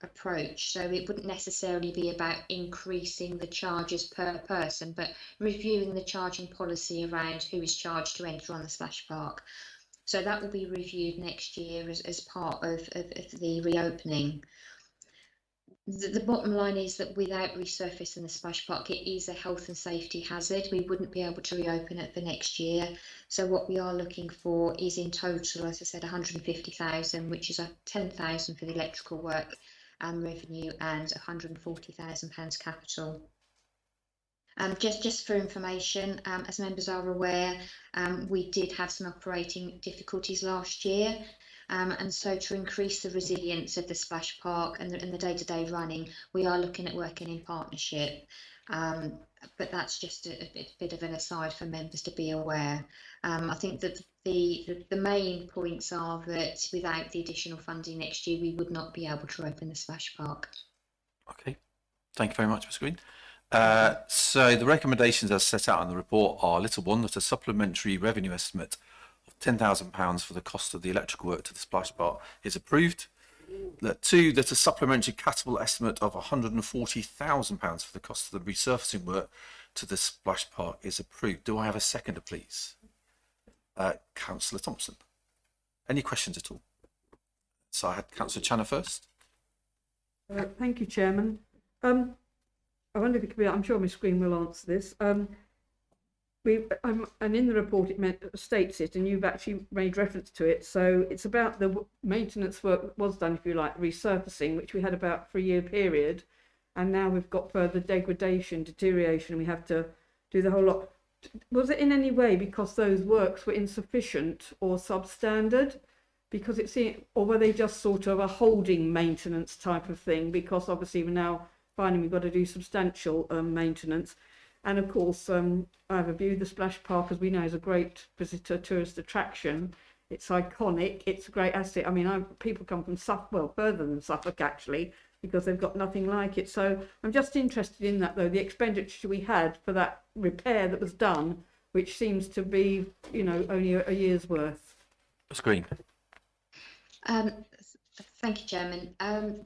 approach. So it wouldn't necessarily be about increasing the charges per person, but reviewing the charging policy around who is charged to enter on the splash park. So that will be reviewed next year as part of the reopening. The bottom line is that without resurfacing the splash park, it is a health and safety hazard. We wouldn't be able to reopen it for next year. So what we are looking for is in total, as I said, 150,000, which is 10,000 for the electrical work and revenue, and £140,000 capital. Just for information, as members are aware, we did have some operating difficulties last year. And so to increase the resilience of the splash park and the day-to-day running, we are looking at working in partnership. But that's just a bit of an aside for members to be aware. I think that the main points are that without the additional funding next year, we would not be able to open the splash park. Okay, thank you very much, Ms Green. So the recommendations as set out in the report are: little one, that a supplementary revenue estimate of £10,000 for the cost of the electrical work to the splash park is approved. Two, that a supplementary capital estimate of £140,000 for the cost of the resurfacing work to the splash park is approved. Do I have a seconder, please? Councillor Thompson. Any questions at all? So I had Councillor Channer first. Thank you, Chairman. I wonder if it could be, I'm sure Ms Green will answer this. And in the report it states it, and you've actually made reference to it. So it's about the maintenance work that was done, if you like, resurfacing, which we had about for a year period. And now we've got further degradation, deterioration. We have to do the whole lot. Was it in any way because those works were insufficient or substandard? Because it seemed, or were they just sort of a holding maintenance type of thing? Because obviously we're now finding we've got to do substantial maintenance. And of course, I have a view. The splash park, as we know, is a great visitor tourist attraction. It's iconic. It's a great asset. I mean, people come from Suffolk, well, further than Suffolk actually, because they've got nothing like it. So I'm just interested in that, though, the expenditure we had for that repair that was done, which seems to be, you know, only a year's worth. Ms Green. Thank you, Chairman.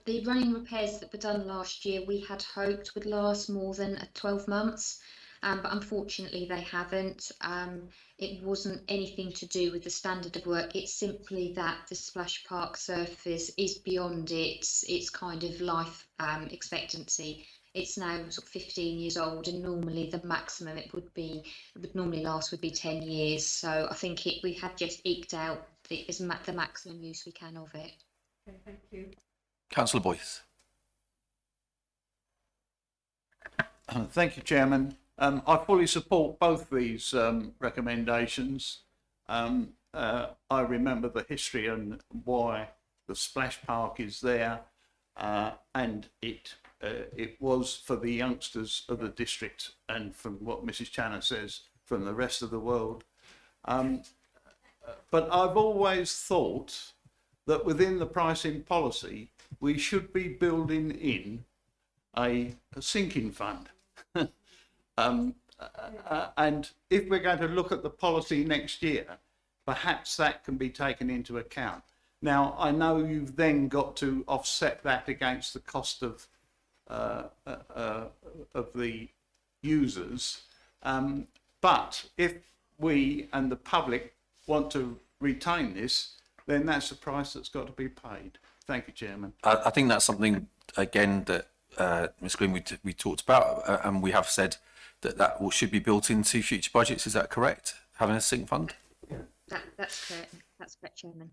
The running repairs that were done last year, we had hoped would last more than 12 months, but unfortunately they haven't. It wasn't anything to do with the standard of work. It's simply that the splash park surface is beyond its kind of life expectancy. It's now sort of 15 years old, and normally the maximum it would normally last would be 10 years. So I think we had just eked out the maximum use we can of it. Okay, thank you. Councillor Boyce. Thank you, Chairman. I fully support both these recommendations. I remember the history and why the splash park is there, and it was for the youngsters of the district, and from what Mrs. Channer says, from the rest of the world. But I've always thought that within the pricing policy, we should be building in a sinking fund. And if we're going to look at the policy next year, perhaps that can be taken into account. Now, I know you've then got to offset that against the cost of the users. But if we and the public want to retain this, then that's the price that's got to be paid. Thank you, Chairman. I think that's something, again, that Ms Green, we talked about, and we have said that should be built into future budgets. Is that correct? Having a sink fund? That's correct. That's correct, Chairman.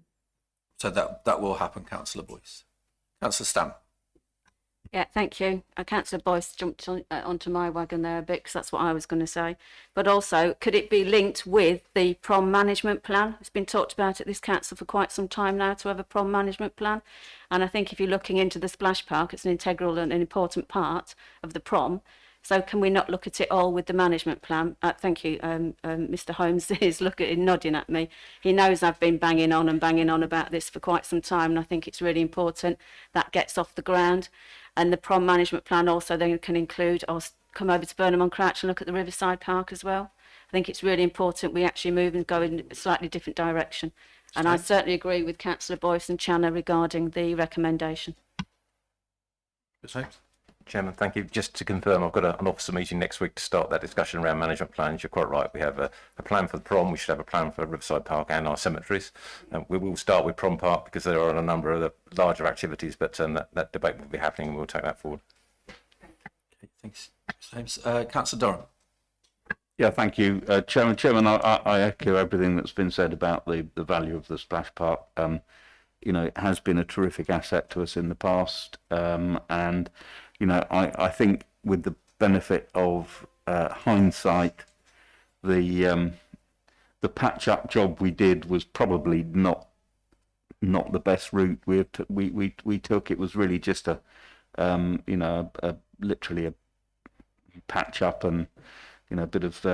So that will happen, Councillor Boyce. Councillor Stam. Yeah, thank you. Councillor Boyce jumped onto my wagon there a bit, because that's what I was going to say. But also, could it be linked with the prom management plan? It's been talked about at this council for quite some time now to have a prom management plan. And I think if you're looking into the splash park, it's an integral and an important part of the prom. So can we not look at it all with the management plan? Thank you. Mr Holmes is nodding at me. He knows I've been banging on about this for quite some time, and I think it's really important that gets off the ground. And the prom management plan also then can include come over to Burnham on Crouch and look at the Riverside Park as well. I think it's really important we actually move and go in a slightly different direction. And I certainly agree with Councillor Boyce and Channa regarding the recommendation. Chairman, thank you. Just to confirm, I've got an officer meeting next week to start that discussion around management plans. You're quite right. We have a plan for the prom. We should have a plan for Riverside Park and our cemeteries. We will start with Prom Park because there are a number of the larger activities, but that debate will be happening and we'll take that forward. Okay, thanks. James. Councillor Durham. Yeah, thank you, Chairman. I echo everything that's been said about the value of the splash park. You know, it has been a terrific asset to us in the past, and you know, I think with the benefit of hindsight, the patch-up job we did was probably not the best route we took. It was really just a you know, literally a patch up and, you know, a bit of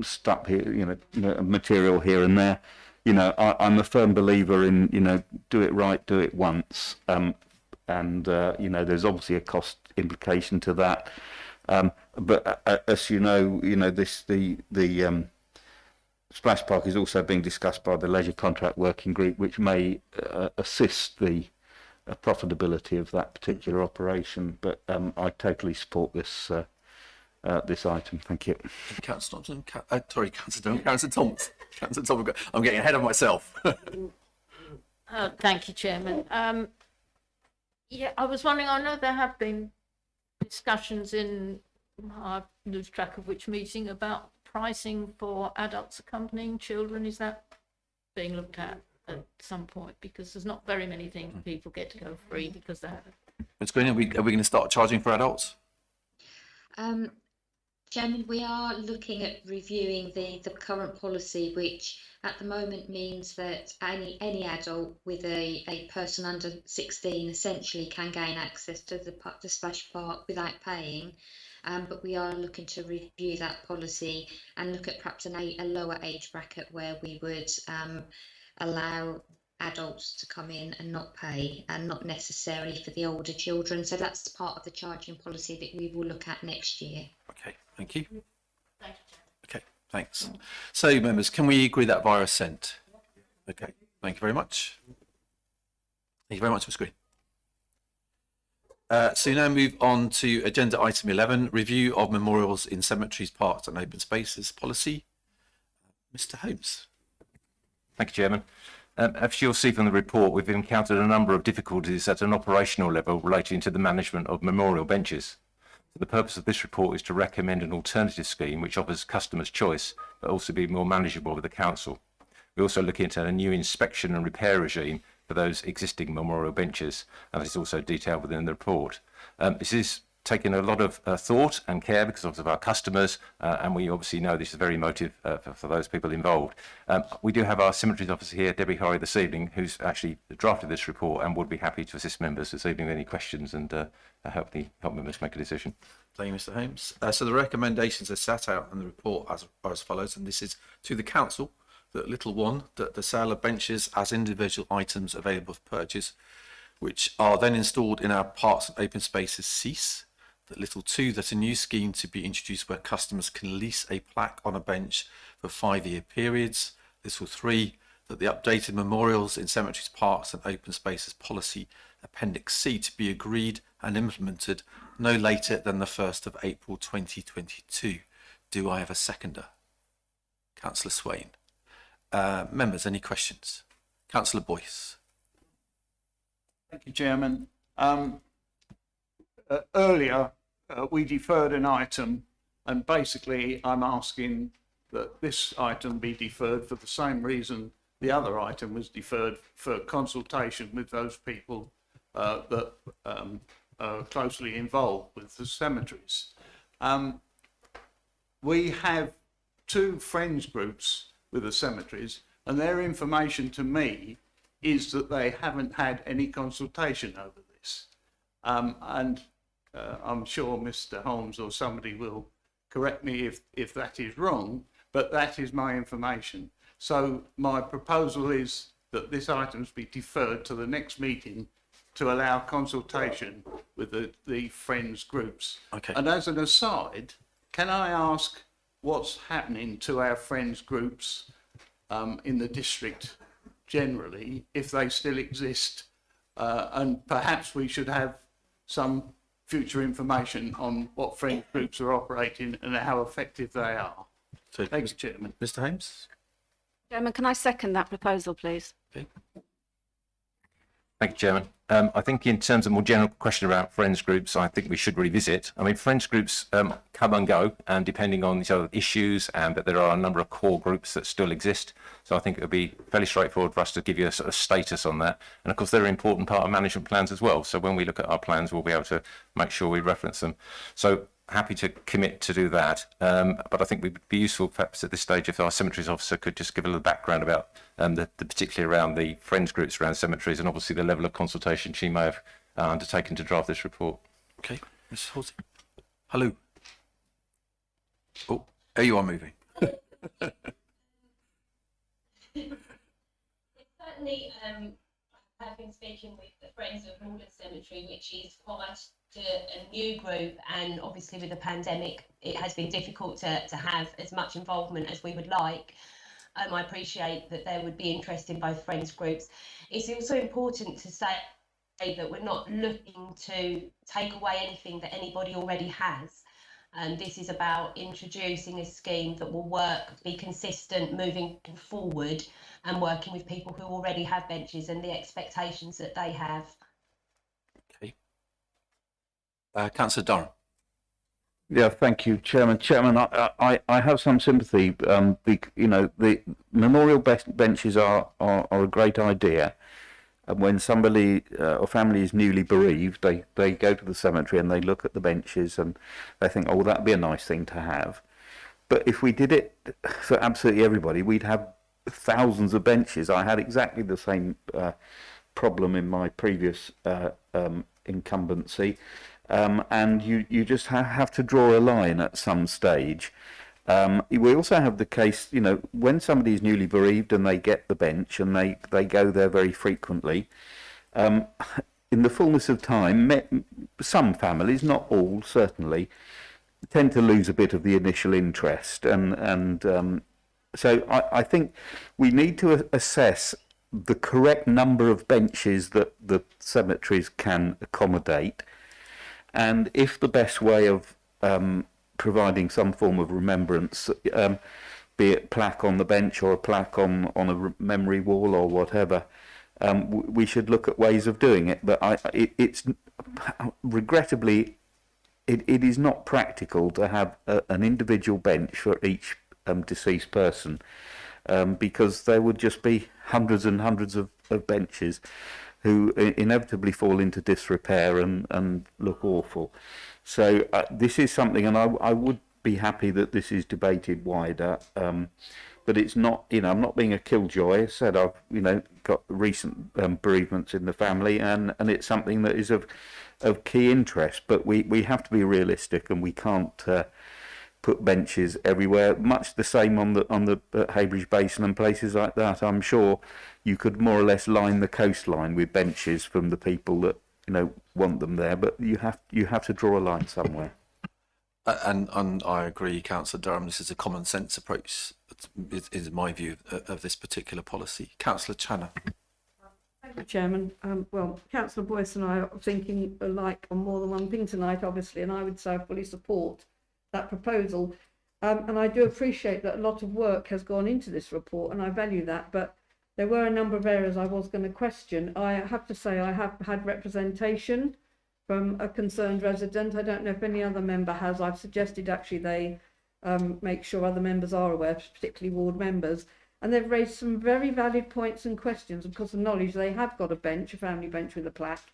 stuff here, you know, material here and there. You know, I'm a firm believer in, you know, do it right, do it once. And you know, there's obviously a cost implication to that. But as you know, the splash park is also being discussed by the Leisure Contract Working Group, which may assist the profitability of that particular operation. But I totally support this this item. Thank you. Councillor Thompson. Sorry, Councillor Thomas. Councillor Thomas. I'm getting ahead of myself. Thank you, Chairman. Yeah, I was wondering, I know there have been discussions in, I lose track of which meeting, about pricing for adults accompanying children. Is that being looked at some point? Because there's not very many things people get to go free because they have it. Ms. Green, are we going to start charging for adults? Chairman, we are looking at reviewing the current policy, which at the moment means that any adult with a person under 16 essentially can gain access to the splash park without paying. But we are looking to review that policy and look at perhaps a lower age bracket where we would allow adults to come in and not pay, and not necessarily for the older children. So that's part of the charging policy that we will look at next year. Okay, thank you. Thank you. Okay, thanks. So, members, can we agree that via assent? Okay, thank you very much. Thank you very much, Ms. Green. So now move on to agenda item 11, review of memorials in cemeteries, parks and open spaces policy. Mr. Holmes. Thank you, Chairman. As you'll see from the report, we've encountered a number of difficulties at an operational level relating to the management of memorial benches. The purpose of this report is to recommend an alternative scheme which offers customers choice, but also be more manageable with the council. We're also looking at a new inspection and repair regime for those existing memorial benches, and this is also detailed within the report. This is taking a lot of thought and care because of our customers, and we obviously know this is very emotive for those people involved. We do have our cemeteries officer here, Debbie Horry, this evening, who's actually drafted this report and would be happy to assist members this evening with any questions and help members make a decision. Thank you, Mr. Holmes. So the recommendations are set out in the report are as follows, and this is to the council. That little one, that the sale of benches as individual items available for purchase, which are then installed in our parks and open spaces, cease. That little two, that a new scheme to be introduced where customers can lease a plaque on a bench for 5-year periods. Little three, that the updated memorials in cemeteries, parks and open spaces policy Appendix C to be agreed and implemented no later than the 1st of April 2022. Do I have a seconder? Councillor Swain. Members, any questions? Councillor Boyce. Thank you, Chairman. Earlier, we deferred an item, and basically I'm asking that this item be deferred for the same reason the other item was deferred, for consultation with those people that are closely involved with the cemeteries. We have 2 friends groups with the cemeteries, and their information to me is that they haven't had any consultation over this. And I'm sure Mr. Holmes or somebody will correct me if that is wrong, but that is my information. So my proposal is that this item be deferred to the next meeting to allow consultation with the friends groups. Okay. And as an aside, can I ask what's happening to our friends groups in the district generally, if they still exist? And perhaps we should have some future information on what friends groups are operating and how effective they are. So, Thanks, Chairman. Mr. Hames? Chairman, can I second that proposal, please? Okay. Thank you, Chairman. I think in terms of more general question about friends groups, I think we should revisit. I mean, friends groups come and go, and depending on these other issues, but there are a number of core groups that still exist. So I think it would be fairly straightforward for us to give you a sort of status on that. And of course, they're an important part of management plans as well. So when we look at our plans, we'll be able to make sure we reference them. So happy to commit to do that. But I think it would be useful perhaps at this stage if our cemeteries officer could just give a little background about the particularly around the friends groups around cemeteries and obviously the level of consultation she may have undertaken to draft this report. Okay, Mrs. Halsey. Hello. Oh, there you are moving. Certainly, I've been speaking with the Friends of Maldon Cemetery, which is quite a new group, and obviously with the pandemic, it has been difficult to have as much involvement as we would like. I appreciate that there would be interest in both friends groups. It's also important to say that we're not looking to take away anything that anybody already has. This is about introducing a scheme that will work, be consistent moving forward, and working with people who already have benches and the expectations that they have. Okay. Councillor Durham. Yeah, thank you, Chairman. Chairman, I have some sympathy. You know, the memorial benches are a great idea. And when somebody or family is newly bereaved, they go to the cemetery and they look at the benches and they think, oh, that'd be a nice thing to have. But if we did it for absolutely everybody, we'd have thousands of benches. I had exactly the same problem in my previous incumbency. And you just have to draw a line at some stage. We also have the case, you know, when somebody is newly bereaved and they get the bench and they go there very frequently, in the fullness of time, some families, not all certainly, tend to lose a bit of the initial interest. So I think we need to assess the correct number of benches that the cemeteries can accommodate. And if the best way of providing some form of remembrance, be it plaque on the bench or a plaque on a memory wall or whatever, we should look at ways of doing it. But it's regrettably, it is not practical to have an individual bench for each deceased person, because there would just be hundreds and hundreds of benches who inevitably fall into disrepair and look awful. So this is something, and I would be happy that this is debated wider, but it's not, you know, I'm not being a killjoy. As I said, I've, you know, got recent bereavements in the family, and it's something that is of key interest, but we have to be realistic, and we can't put benches everywhere. Much the same on the Heybridge Basin and places like that. I'm sure you could more or less line the coastline with benches from the people that, you know, want them there, but you have to draw a line somewhere. And I agree, Councillor Durham. This is a common sense approach, is my view of this particular policy. Councillor Channer. Thank you, Chairman. Well, Councillor Boyce and I are thinking alike on more than one thing tonight, obviously, and I would say I fully support that proposal. And I do appreciate that a lot of work has gone into this report, and I value that, but there were a number of areas I was going to question. I have to say I have had representation from a concerned resident. I don't know if any other member has. I've suggested actually they make sure other members are aware, particularly ward members. And they've raised some very valid points and questions. Of course, the knowledge they have got a bench, a family bench with a plaque.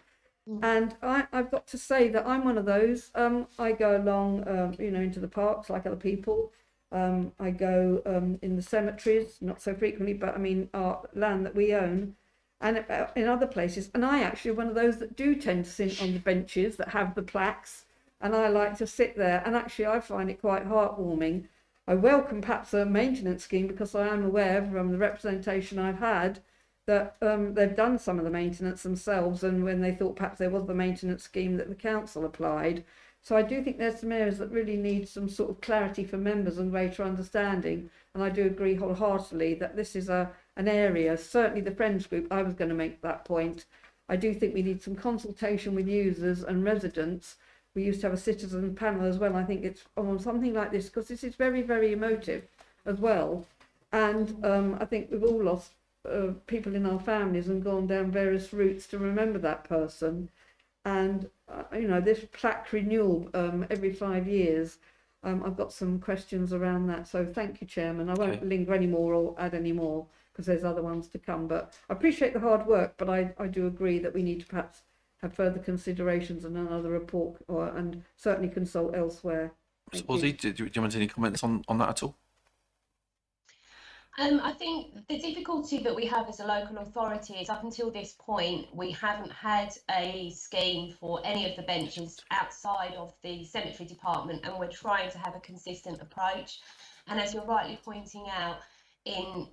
And I've got to say that I'm one of those. I go along, you know, into the parks like other people. I go in the cemeteries, not so frequently, but I mean our land that we own, and in other places. And I actually am one of those that do tend to sit on the benches that have the plaques, and I like to sit there. And actually, I find it quite heartwarming. I welcome perhaps a maintenance scheme, because I am aware from the representation I've had that they've done some of the maintenance themselves, and when they thought perhaps there was the maintenance scheme that the council applied. So I do think there's some areas that really need some sort of clarity for members and greater understanding. And I do agree wholeheartedly that this is an area, certainly the Friends group, I was going to make that point. I do think we need some consultation with users and residents. We used to have a citizen panel as well. I think it's on something like this, because this is very, very emotive as well. And I think we've all lost people in our families and gone down various routes to remember that person. And you know, this plaque renewal every 5 years, I've got some questions around that. So thank you, Chairman. I won't linger any more or add any more, because there's other ones to come. But I appreciate the hard work, but I do agree that we need to perhaps have further considerations and another report, and certainly consult elsewhere. Ozzy, do you want any comments on that at all? I think the difficulty that we have as a local authority is up until this point, we haven't had a scheme for any of the benches outside of the cemetery department, and we're trying to have a consistent approach. And as you're rightly pointing out, in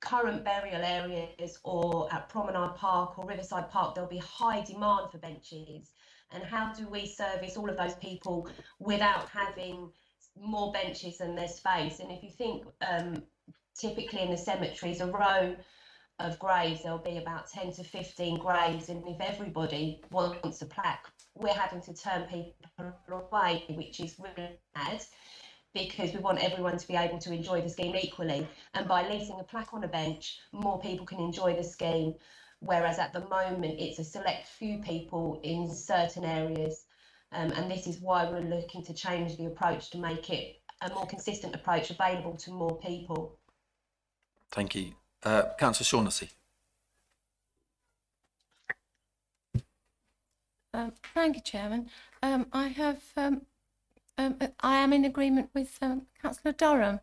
current burial areas or at Promenade Park or Riverside Park, there'll be high demand for benches. And how do we service all of those people without having more benches than there's space? And if you think, typically in the cemeteries, a row of graves, there'll be about 10 to 15 graves, and if everybody wants a plaque, we're having to turn people away, which is really bad, because we want everyone to be able to enjoy the scheme equally. And by leasing a plaque on a bench, more people can enjoy the scheme, whereas at the moment it's a select few people in certain areas. And this is why we're looking to change the approach to make it a more consistent approach available to more people. Thank you. Councillor Shaughnessy. Thank you, Chairman. I am in agreement with Councillor Durham.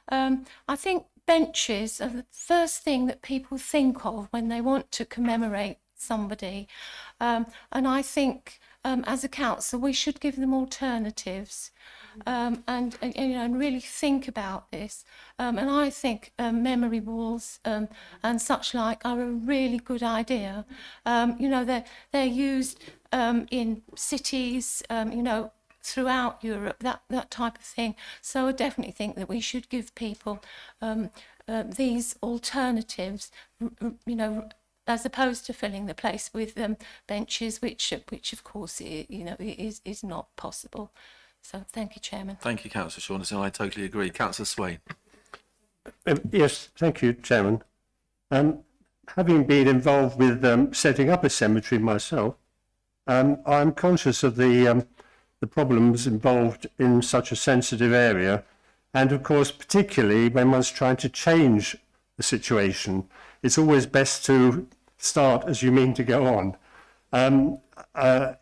I think benches are the first thing that people think of when they want to commemorate somebody. And I think as a council, we should give them alternatives. And you know, and really think about this. And I think memory walls and such like are a really good idea. You know, they're used in cities, you know, throughout Europe, that type of thing. So I definitely think that we should give people these alternatives, you know, as opposed to filling the place with benches, which of course, you know, is not possible. So thank you, Chairman. Thank you, Councillor Shaughnessy. I totally agree. Councillor Swain. Yes, thank you, Chairman. Having been involved with setting up a cemetery myself, I'm conscious of the problems involved in such a sensitive area, and of course, particularly when one's trying to change the situation, it's always best to start as you mean to go on.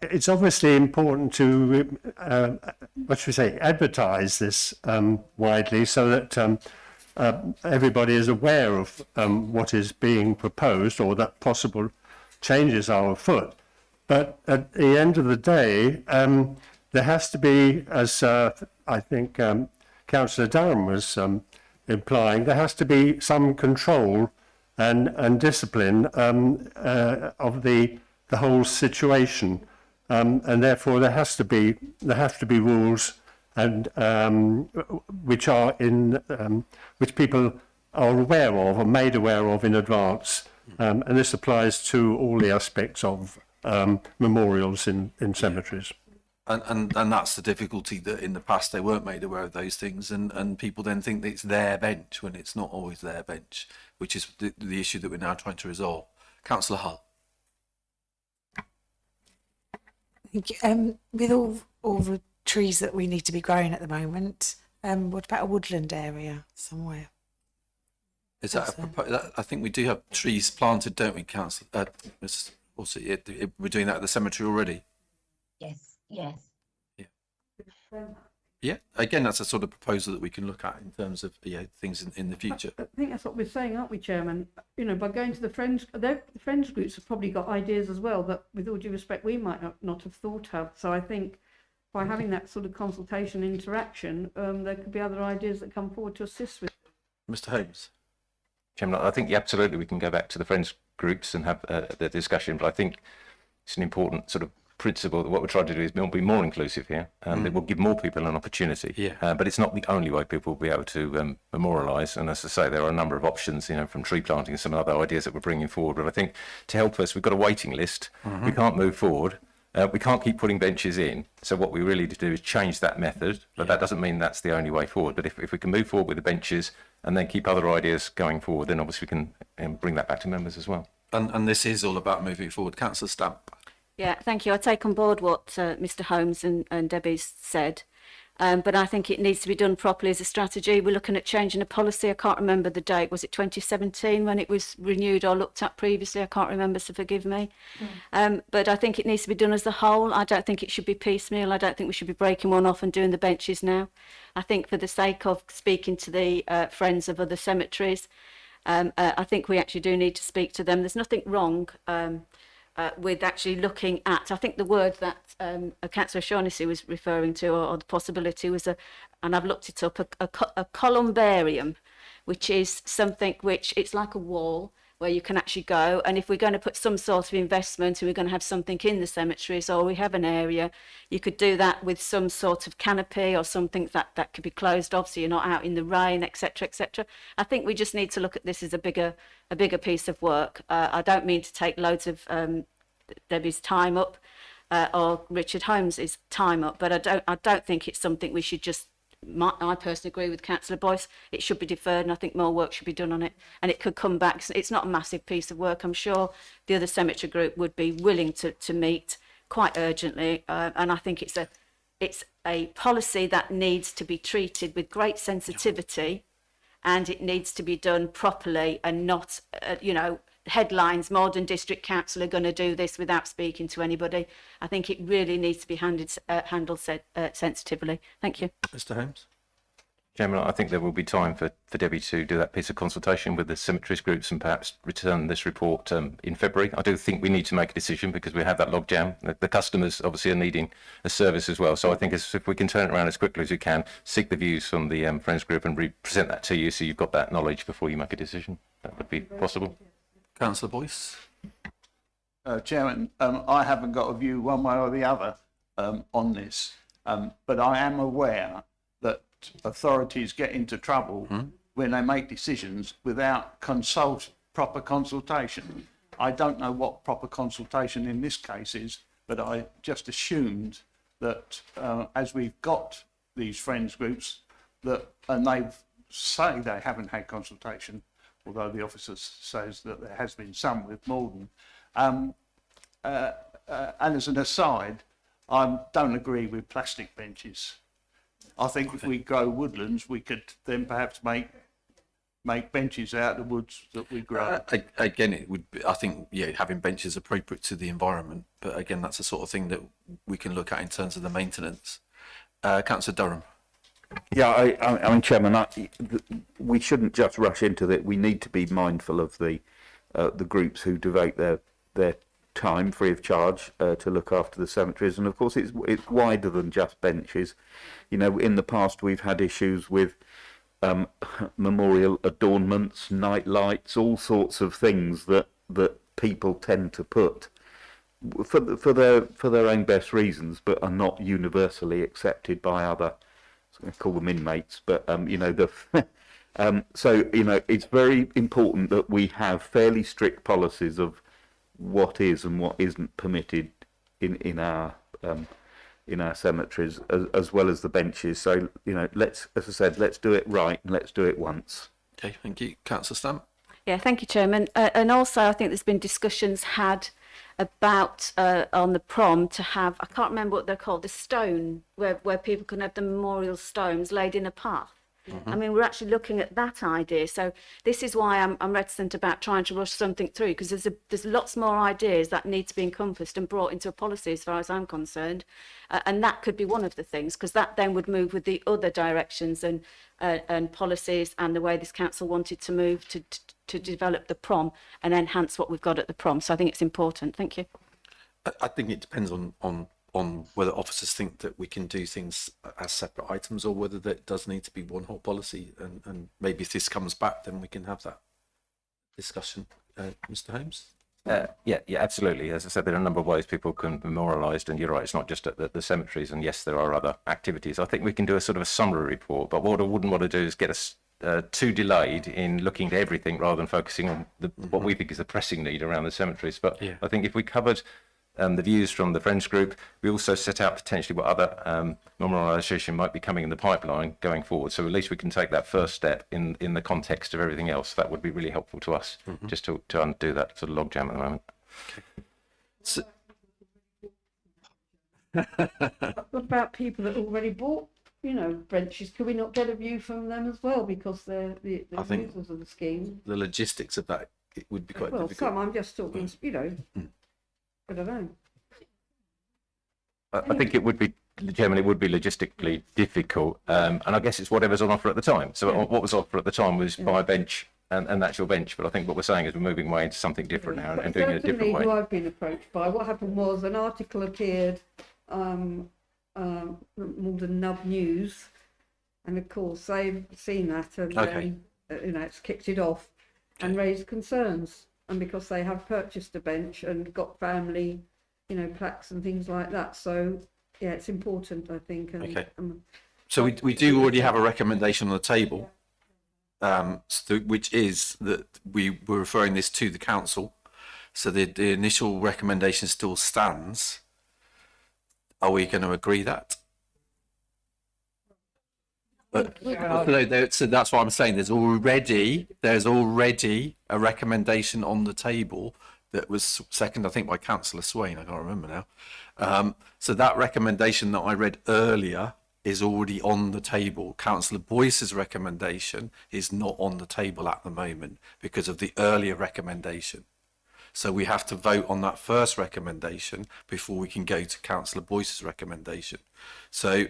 It's obviously important to, advertise this widely, so that everybody is aware of what is being proposed, or that possible changes are afoot. But at the end of the day, there has to be, as I think Councillor Durham was implying, there has to be some control and discipline of the whole situation, and therefore there have to be rules and which people are aware of or made aware of in advance, and this applies to all the aspects of memorials in cemeteries. And that's the difficulty, that in the past they weren't made aware of those things, and people then think that it's their bench when it's not always their bench, which is the issue that we're now trying to resolve. Councillor Hull. With all the trees that we need to be growing at the moment, what about a woodland area somewhere? Is that I think we do have trees planted, don't we, Councillor? We're doing that at the cemetery already. Yes, yes. Yeah, again, that's a sort of proposal that we can look at in terms of things in the future. I think that's what we're saying, aren't we, Chairman? You know, by going to the Friends groups have probably got ideas as well that, with all due respect, we might not have thought of. So I think by having that sort of consultation interaction, there could be other ideas that come forward to assist with. Mr. Holmes. Chairman, I think absolutely we can go back to the friends groups and have the discussion, but I think it's an important sort of principle that what we're trying to do is be more inclusive here. It will give more people an opportunity. Yeah. But it's not the only way people will be able to memorialise. And as I say, there are a number of options, from tree planting and some other ideas that we're bringing forward. But I think to help us, we've got a waiting list. We can't move forward. We can't keep putting benches in. So what we really need to do is change that method. But that doesn't mean that's the only way forward. But if we can move forward with the benches and then keep other ideas going forward, then obviously we can bring that back to members as well. And this is all about moving forward. Councillor Stamp. Yeah, thank you. I take on board what Mr Holmes and Debbie's said, but I think it needs to be done properly as a strategy. We're looking at changing a policy. I can't remember the date. Was it 2017 when it was renewed or looked at previously? I can't remember, so forgive me. But I think it needs to be done as a whole. I don't think it should be piecemeal. I don't think we should be breaking one off and doing the benches now. I think for the sake of speaking to the friends of other cemeteries, I think we actually do need to speak to them. There's nothing wrong with actually looking at, I think the word that Councillor Shaughnessy was referring to, or the possibility was and I've looked it up, a columbarium, which is something which, it's like a wall where you can actually go, and if we're going to put some sort of investment and we're going to have something in the cemeteries, or we have an area, you could do that with some sort of canopy or something that could be closed off so you're not out in the rain, etc., etc. I think we just need to look at this as a bigger piece of work. I don't mean to take loads of Debbie's time up or Richard Holmes's time up, but I don't think it's something we should just. I personally agree with Councillor Boyce. It should be deferred, and I think more work should be done on it. And it could come back. It's not a massive piece of work. I'm sure the other cemetery group would be willing to meet quite urgently. And I think it's a policy that needs to be treated with great sensitivity, and it needs to be done properly and not, headlines, Maldon District Council are going to do this without speaking to anybody. I think it really needs to be handled sensitively. Thank you. Mr Holmes. Chairman, I think there will be time for Debbie to do that piece of consultation with the cemeteries groups and perhaps return this report in February. I do think we need to make a decision because we have that logjam. The customers obviously are needing a service as well. So I think if we can turn it around as quickly as we can, seek the views from the Friends Group and present that to you so you've got that knowledge before you make a decision. That would be possible. Councillor Boyce. Chairman, I haven't got a view one way or the other on this, but I am aware that authorities get into trouble when they make decisions without proper consultation. I don't know what proper consultation in this case is, but I just assumed that as we've got these friends groups and they say they haven't had consultation, although the officer says that there has been some with Maldon. And as an aside, I don't agree with plastic benches. I think if we grow woodlands, we could then perhaps make benches out of the woods that we grow. Again, it would be, I think, having benches appropriate to the environment, but again, that's the sort of thing that we can look at in terms of the maintenance. Councillor Durham. Yeah, I mean, Chairman, we shouldn't just rush into that. We need to be mindful of the groups who devote their time free of charge to look after the cemeteries, and of course it's wider than just benches. In the past we've had issues with memorial adornments, night lights, all sorts of things that people tend to put for their own best reasons, but are not universally accepted by other. I call them inmates, but so it's very important that we have fairly strict policies of what is and what isn't permitted in our cemeteries, as well as the benches. So let's, as I said, let's do it right and let's do it once. Okay, thank you, Councillor Stamp. Yeah, thank you, Chairman. And also, I think there's been discussions had about on the prom to have, I can't remember what they're called, the stone where people can have the memorial stones laid in a path. I mean, we're actually looking at that idea. So this is why I'm reticent about trying to rush something through, because there's lots more ideas that need to be encompassed and brought into a policy as far as I'm concerned. And that could be one of the things, because that then would move with the other directions and policies and the way this council wanted to move to develop the prom and enhance what we've got at the prom. So I think it's important. Thank you. I think it depends on whether officers think that we can do things as separate items or whether that does need to be one whole policy. And maybe if this comes back, then we can have that discussion. Mr. Holmes? Yeah, absolutely. As I said, there are a number of ways people can be memorialised, and you're right, it's not just at the cemeteries, and yes, there are other activities. I think we can do a sort of a summary report, but what I wouldn't want to do is get us too delayed in looking at everything rather than focusing on what we think is the pressing need around the cemeteries. But I think if we covered the views from the Friends group, we also set out potentially what other memorialisation might be coming in the pipeline going forward. So at least we can take that first step in the context of everything else. That would be really helpful to us, just to undo that sort of logjam at the moment. So, What about people that already bought, benches? Could we not get a view from them as well, because they're the I think users of the scheme? the logistics of that, it would be quite Well, difficult. some, I'm just talking, I don't know. I think it would be, Chairman, it would be logistically difficult, and I guess it's whatever's on offer at the time. So what was offered at the time was buy a bench, and that's your bench. But I think what we're saying is we're moving away into something different now and doing it a different way. Who I've been approached by, what happened was an article appeared, Maldon Nub News, and of course they've seen that, and it's kicked it off and raised concerns. And because they have purchased a bench and got family, plaques and things like that. So, yeah, it's important, I think. And, So we do already have a recommendation on the table, which is that we were referring this to the council. So the initial recommendation still stands. Are we going to agree that? So that's what I'm saying. There's already a recommendation on the table that was seconded, I think, by Councillor Swain. I can't remember now. So that recommendation that I read earlier is already on the table. Councillor Boyce's recommendation is not on the table at the moment because of the earlier recommendation. So we have to vote on that first recommendation before we can go to Councillor Boyce's recommendation. So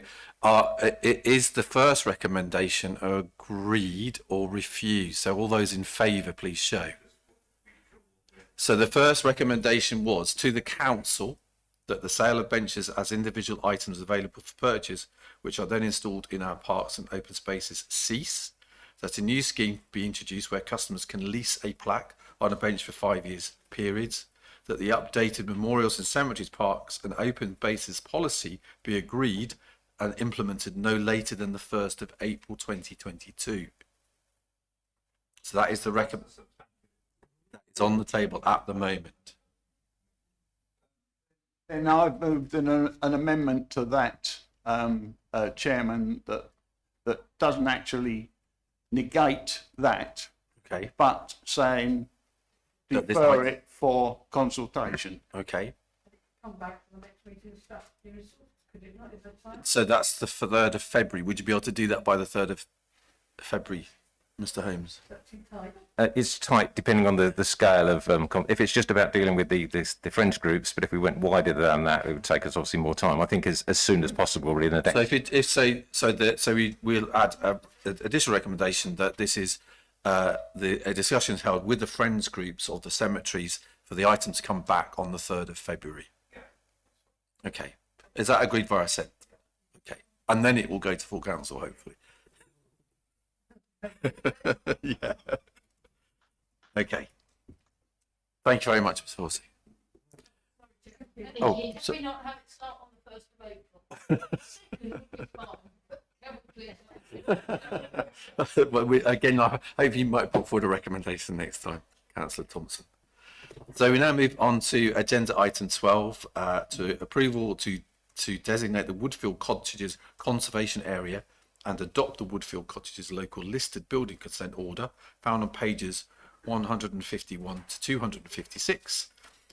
is the first recommendation agreed or refused? So all those in favour, please show. So the first recommendation was to the council that the sale of benches as individual items available for purchase, which are then installed in our parks and open spaces, cease. That a new scheme be introduced where customers can lease a plaque on a bench for 5 years periods, that the updated memorials and cemeteries, parks and open spaces policy be agreed and implemented no later than the 1st of April 2022. So that is the recommendation that is on the table at the moment. And I've moved an amendment to that, Chairman, that doesn't actually negate that, but saying defer it for consultation. Okay. come back to the next meeting and start the results, could it not? Is that fine? So that's the 3rd of February. Would you be able to do that by the 3rd of February, Mr. Holmes? That's too tight. It's tight depending on the scale of, if it's just about dealing with the Friends groups, but if we went wider than that, it would take us obviously more time. I think as soon as possible, really, in a day. So we'll add a additional recommendation that this is a discussion is held with the Friends groups of the cemeteries for the item to come back on the 3rd of February. Okay, is that agreed via assent? Okay, and then it will go to full council, hopefully. Yeah. Okay. Thank you very much, Mr. Horsey. Oh, so, we not have it start on the 1st of April? well, again, I hope you might put forward a recommendation next time, Councillor Thompson. So we now move on to agenda item 12, to approval to designate the Woodfield Cottages conservation area and adopt the Woodfield Cottages local listed building consent order found on pages 151 to 256.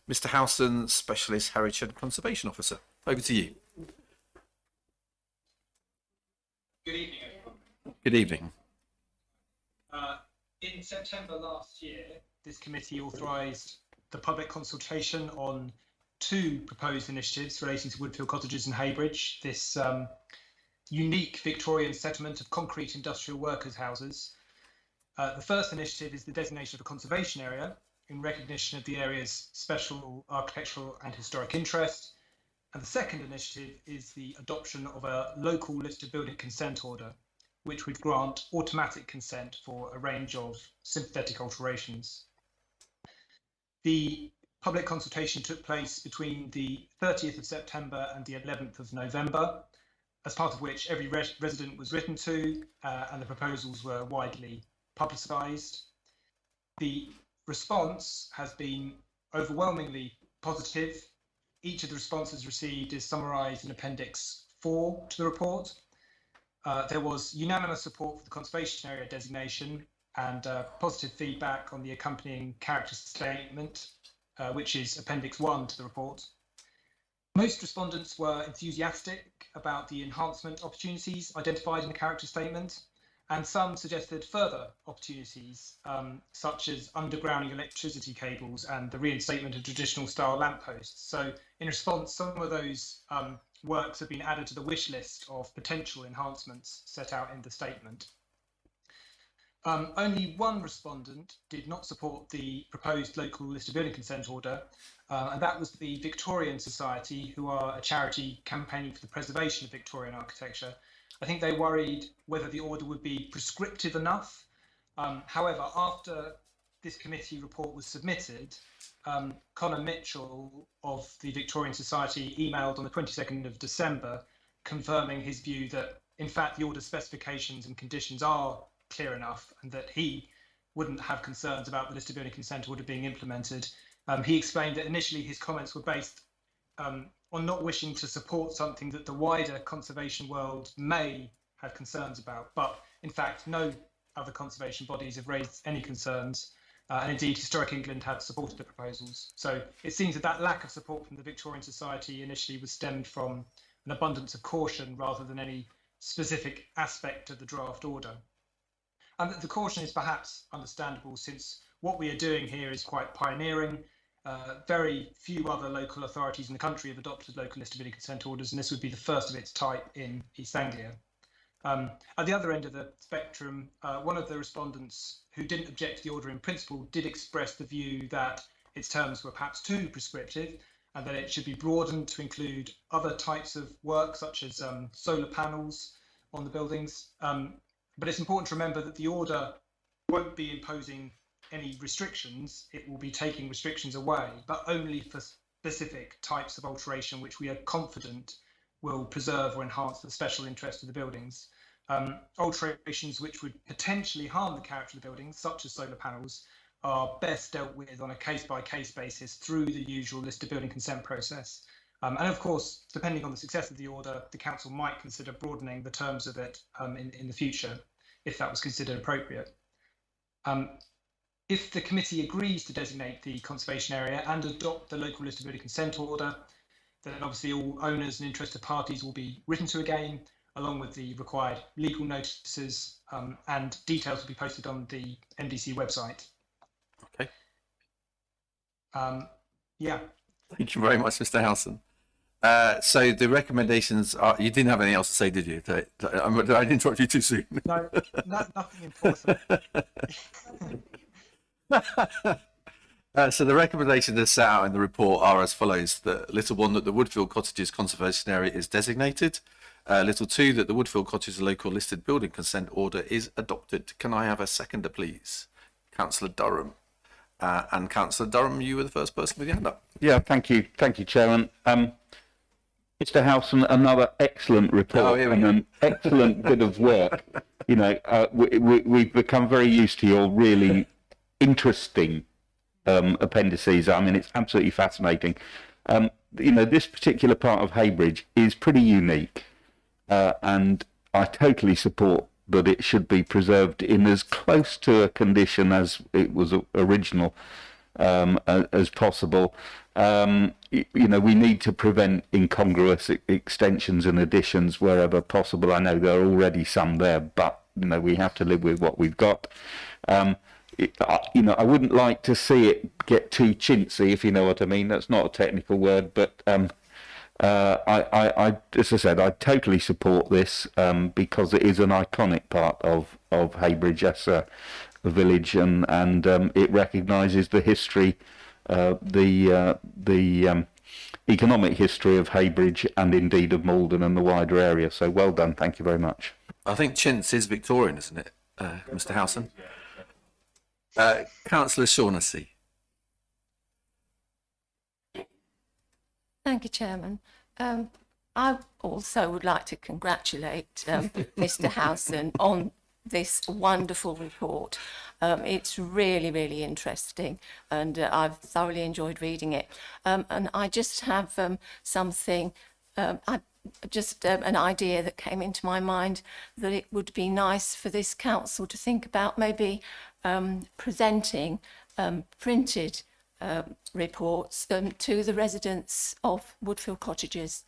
Mr. Howson, Specialist Heritage and Conservation Officer, over to you. Good evening, everyone. Good evening. In September last year, this committee authorised the public consultation on 2 proposed initiatives relating to Woodfield Cottages and Haybridge, this unique Victorian settlement of concrete industrial workers' houses. The first initiative is the designation of a conservation area in recognition of the area's special architectural and historic interest. And the second initiative is the adoption of a local listed building consent order, which would grant automatic consent for a range of sympathetic alterations. The public consultation took place between the 30th of September and the 11th of November, as part of which every resident was written to and the proposals were widely publicised. The response has been overwhelmingly positive. Each of the responses received is summarised in Appendix 4 to the report. There was unanimous support for the conservation area designation and positive feedback on the accompanying character statement, which is Appendix 1 to the report. Most respondents were enthusiastic about the enhancement opportunities identified in the character statement, and some suggested further opportunities, such as undergrounding electricity cables and the reinstatement of traditional style lampposts. So in response, some of those works have been added to the wish list of potential enhancements set out in the statement. Only one respondent did not support the proposed local listed building consent order, and that was the Victorian Society, who are a charity campaigning for the preservation of Victorian architecture. I think they worried whether the order would be prescriptive enough. However, after this committee report was submitted, Conor Mitchell of the Victorian Society emailed on the 22nd of December confirming his view that, in fact, the order specifications and conditions are clear enough and that he wouldn't have concerns about the listed building consent order being implemented. He explained that initially his comments were based on not wishing to support something that the wider conservation world may have concerns about, but in fact no other conservation bodies have raised any concerns, and indeed Historic England have supported the proposals. So it seems that that lack of support from the Victorian Society initially was stemmed from an abundance of caution rather than any specific aspect of the draft order. And the caution is perhaps understandable, since what we are doing here is quite pioneering. Very few other local authorities in the country have adopted local listed building consent orders, and this would be the first of its type in East Anglia. At the other end of the spectrum, one of the respondents who didn't object to the order in principle did express the view that its terms were perhaps too prescriptive and that it should be broadened to include other types of work, such as solar panels on the buildings. But it's important to remember that the order won't be imposing any restrictions. It will be taking restrictions away, but only for specific types of alteration which we are confident will preserve or enhance the special interest of the buildings. Alterations which would potentially harm the character of the buildings, such as solar panels, are best dealt with on a case-by-case basis through the usual listed building consent process. And of course, depending on the success of the order, the council might consider broadening the terms of it in the future, if that was considered appropriate. If the committee agrees to designate the conservation area and adopt the local listed building consent order, then obviously all owners and interested parties will be written to again, along with the required legal notices, and details will be posted on the NDC website. Okay. Yeah. Thank you very much, Mr. Howson. So the recommendations are, you didn't have anything else to say, did you? Did I interrupt you too soon? No, nothing important. So the recommendations that are set out in the report are as follows. Little 1, that the Woodfield Cottages conservation area is designated. Little 2, that the Woodfield Cottages local listed building consent order is adopted. Can I have a seconder, please? Councillor Durham. And Councillor Durham, you were the first person with your hand up. Yeah, thank you, Chairman. Mr. Howson, another excellent report and an excellent bit of work. You know, we've become very used to your really interesting appendices. I mean, it's absolutely fascinating. You know, this particular part of Heybridge is pretty unique, and I totally support that it should be preserved in as close to a condition as it was original as possible. You know, we need to prevent incongruous extensions and additions wherever possible. I know there are already some there, but you know, we have to live with what we've got. You know, I wouldn't like to see it get too chintzy, if you know what I mean. That's not a technical word, but I, as I said, I totally support this because it is an iconic part of Heybridge as a village, and it recognises the history, the economic history of Heybridge and indeed of Maldon and the wider area. So well done, thank you very much. I think chintz is Victorian, isn't it, Mr. Howson? Councillor Shaughnessy. Thank you, Chairman. I also would like to congratulate Mr. Howson on this wonderful report. It's really, really interesting, and I've thoroughly enjoyed reading it. And I just have something, an idea that came into my mind, that it would be nice for this council to think about maybe presenting printed reports to the residents of Woodfield Cottages.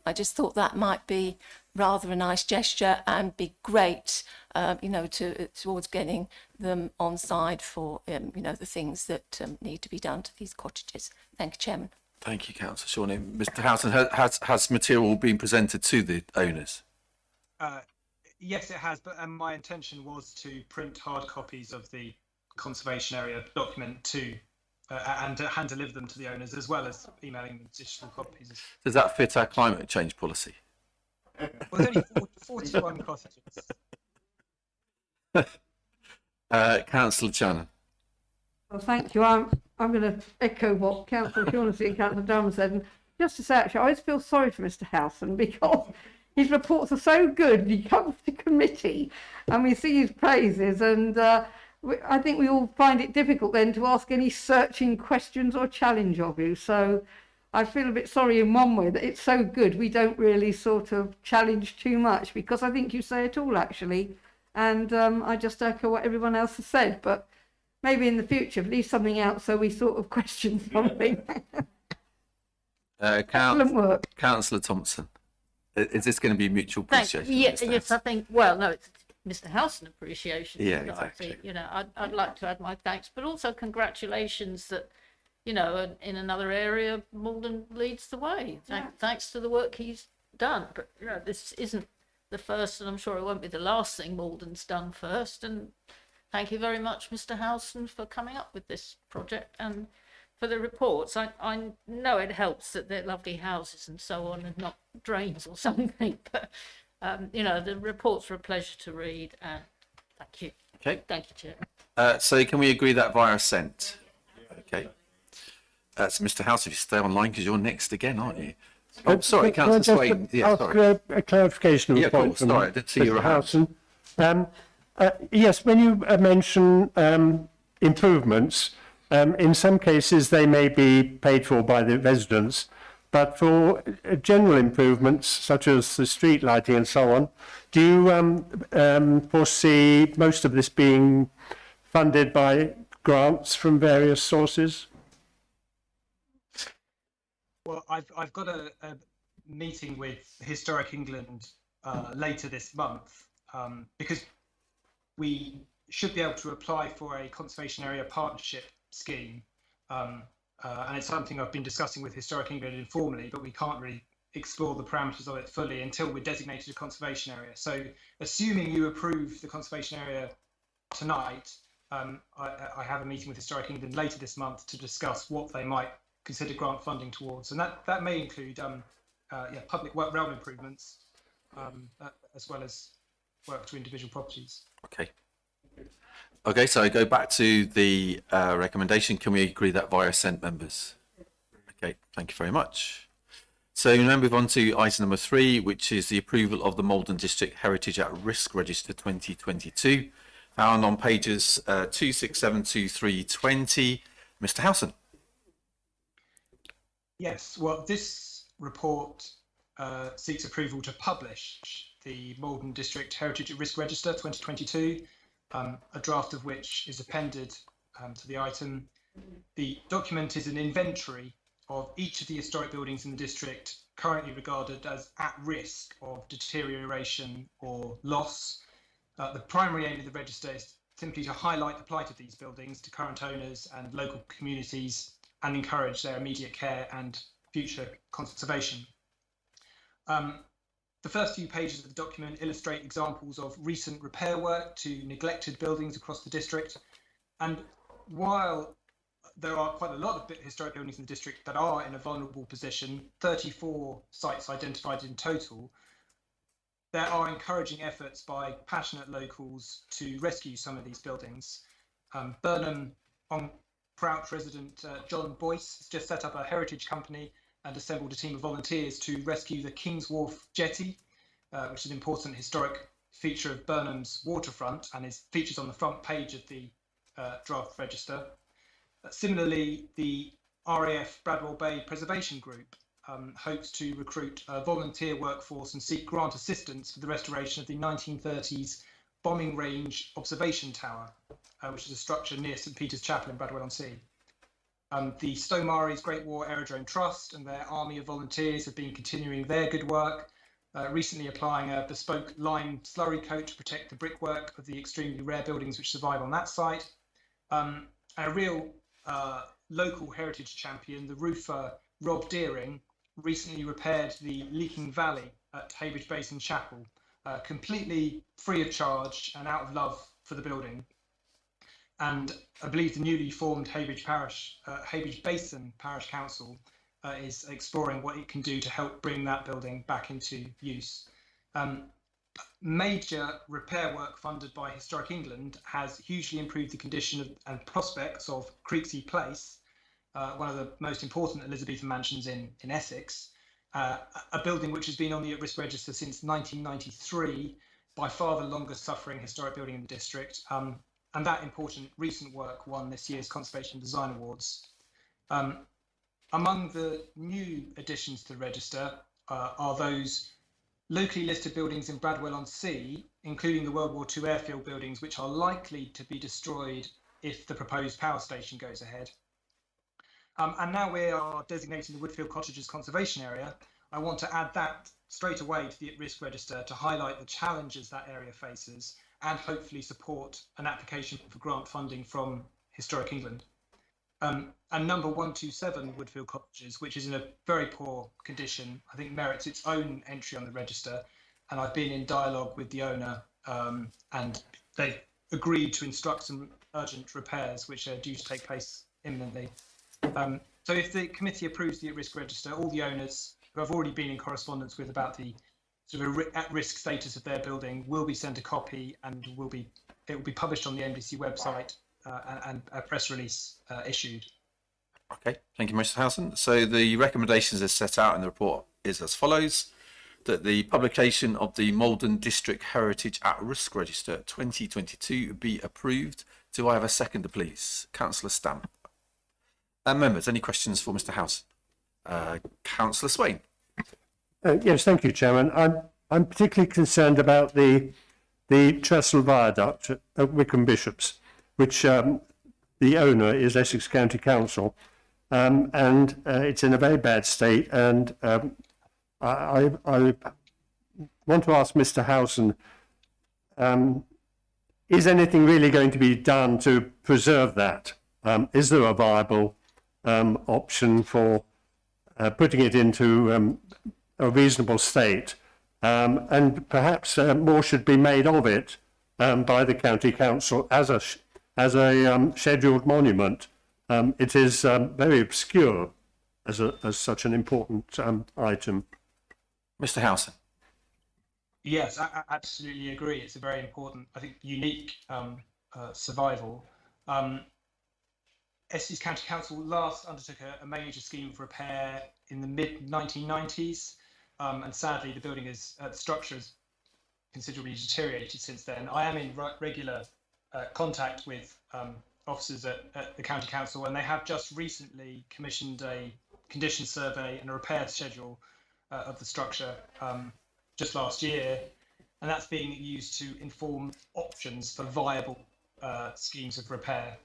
I just thought that might be rather a nice gesture and be great, towards getting them on side for, the things that need to be done to these cottages. Thank you, Chairman. Thank you, Councillor Shawnee. Mr. Howson, has material been presented to the owners? Yes, it has, but my intention was to print hard copies of the conservation area document to and to hand deliver them to the owners, as well as emailing them digital copies. Does that fit our climate change policy? Well, there's only 41 cottages. Councillor Channon. Well, thank you. I'm going to echo what Councillor Shaughnessy and Councillor Dunn said. And just to say, actually, I always feel sorry for Mr. Howson because his reports are so good. He comes to committee and we see his praises, and I think we all find it difficult then to ask any searching questions or challenge of you. So I feel a bit sorry in one way that it's so good we don't really sort of challenge too much, because I think you say it all actually. And I just echo what everyone else has said, but maybe in the future leave something out so we sort of question something. Excellent work. Councillor Thompson, is this going to be mutual appreciation? Yes, I think, well, no, it's Mr. Howson appreciation. Yeah, exactly. I'd like to add my thanks, but also congratulations that, in another area, Maldon leads the way. Thanks to the work he's done. But, this isn't the first, and I'm sure it won't be the last thing Maldon's done first. And thank you very much, Mr. Howson, for coming up with this project and for the reports. I know it helps that they're lovely houses and so on and not drains or something, but the reports are a pleasure to read, and thank you. Okay. Thank you, Chair. So can we agree that via assent? Okay. So Mr. House, if you stay online, because you're next again, aren't you? Oh, sorry, Councillor Swain. Yeah, sorry. A clarification of the point from sorry, I did see your Howson. Yes, when you mention improvements, in some cases they may be paid for by the residents, but for general improvements such as the street lighting and so on, do you foresee most of this being funded by grants from various sources? Well, I've got a meeting with Historic England later this month, because we should be able to apply for a conservation area partnership scheme, and it's something I've been discussing with Historic England informally, but we can't really explore the parameters of it fully until we're designated a conservation area. So assuming you approve the conservation area tonight, I have a meeting with Historic England later this month to discuss what they might consider grant funding towards, and that may include public realm improvements, as well as work to individual properties. Okay, so I go back to the recommendation. Can we agree that via assent, members? Okay, thank you very much. So we now move on to item number 3, which is the approval of the Maldon District Heritage at Risk Register 2022, found on pages 267 to 320. Mr. Howson. Yes, well, this report seeks approval to publish the Maldon District Heritage at Risk Register 2022, a draft of which is appended to the item. The document is an inventory of each of the historic buildings in the district currently regarded as at risk of deterioration or loss. The primary aim of the register is simply to highlight the plight of these buildings to current owners and local communities and encourage their immediate care and future conservation. The first few pages of the document illustrate examples of recent repair work to neglected buildings across the district. And while there are quite a lot of historic buildings in the district that are in a vulnerable position, 34 sites identified in total, there are encouraging efforts by passionate locals to rescue some of these buildings. Burnham on Crouch resident John Boyce has just set up a heritage company and assembled a team of volunteers to rescue the King's Wharf jetty, which is an important historic feature of Burnham's waterfront and features on the front page of the draft register. Similarly, the RAF Bradwell Bay Preservation Group hopes to recruit a volunteer workforce and seek grant assistance for the restoration of the 1930s Bombing Range Observation Tower, which is a structure near St Peter's Chapel in Bradwell-on-Sea. The Stow-Maries Great War Aerodrome Trust and their army of volunteers have been continuing their good work, recently applying a bespoke lime slurry coat to protect the brickwork of the extremely rare buildings which survive on that site. A real local heritage champion, the roofer Rob Deering, recently repaired the leaking valley at Heybridge Basin Chapel, completely free of charge and out of love for the building. And I believe the newly formed Heybridge Basin Parish Council is exploring what it can do to help bring that building back into use. Major repair work funded by Historic England has hugely improved the condition and prospects of Creeksea Place, one of the most important Elizabethan mansions in Essex, a building which has been on the at-risk register since 1993, by far the longest suffering historic building in the district. And that important recent work won this year's Conservation Design Awards. Among the new additions to the register are those locally listed buildings in Bradwell-on-Sea, including the World War II airfield buildings, which are likely to be destroyed if the proposed power station goes ahead. And now we are designating the Woodfield Cottages Conservation Area. I want to add that straight away to the at-risk register to highlight the challenges that area faces and hopefully support an application for grant funding from Historic England. And number 127 Woodfield Cottages, which is in a very poor condition, I think merits its own entry on the register. And I've been in dialogue with the owner and they agreed to instruct some urgent repairs, which are due to take place imminently. So if the committee approves the at-risk register, all the owners who I've already been in correspondence with about the sort of at-risk status of their building will be sent a copy, and it will be published on the MDC website and a press release issued. Okay, thank you, Mr. Howson. So the recommendations as set out in the report is as follows: that the publication of the Maldon District Heritage at-risk Register 2022 be approved. Do I have a seconder, please? Councillor Stamp. Members, any questions for Mr. Howson? Councillor Swain. Yes, thank you, Chairman. I'm particularly concerned about the trestle viaduct at Wickham Bishops, which the owner is Essex County Council, and it's in a very bad state. And I want to ask Mr. Howson, is anything really going to be done to preserve that? Is there a viable option for putting it into a reasonable state, and perhaps more should be made of it by the county council as a scheduled monument. It is very obscure as such an important item. Mr. Howson. Yes, I absolutely agree. It's a very important, I think, unique survival. Essex County Council last undertook a major scheme for repair in the mid-1990s, and sadly the building the structure has considerably deteriorated since then. I am in regular contact with officers at the County Council, and they have just recently commissioned a condition survey and a repair schedule of the structure just last year, and that's being used to inform options for viable schemes of repair.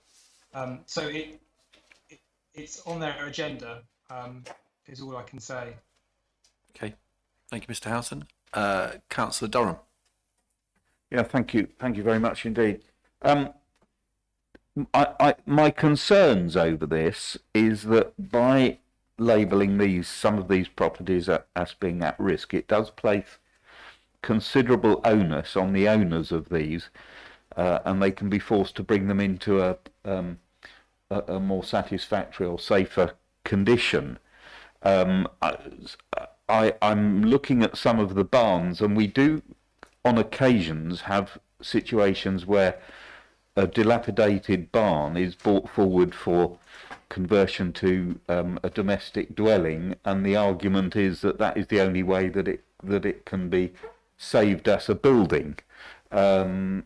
So it's on their agenda, is all I can say. Okay, thank you, Mr. Howson. Councillor Durham. Yeah, thank you very much indeed. My concerns over this is that by labelling some of these properties as being at risk, it does place considerable onus on the owners of these, and they can be forced to bring them into a more satisfactory or safer condition. I'm looking at some of the barns, and we do on occasions have situations where a dilapidated barn is brought forward for conversion to a domestic dwelling, and the argument is that that is the only way that it can be saved as a building and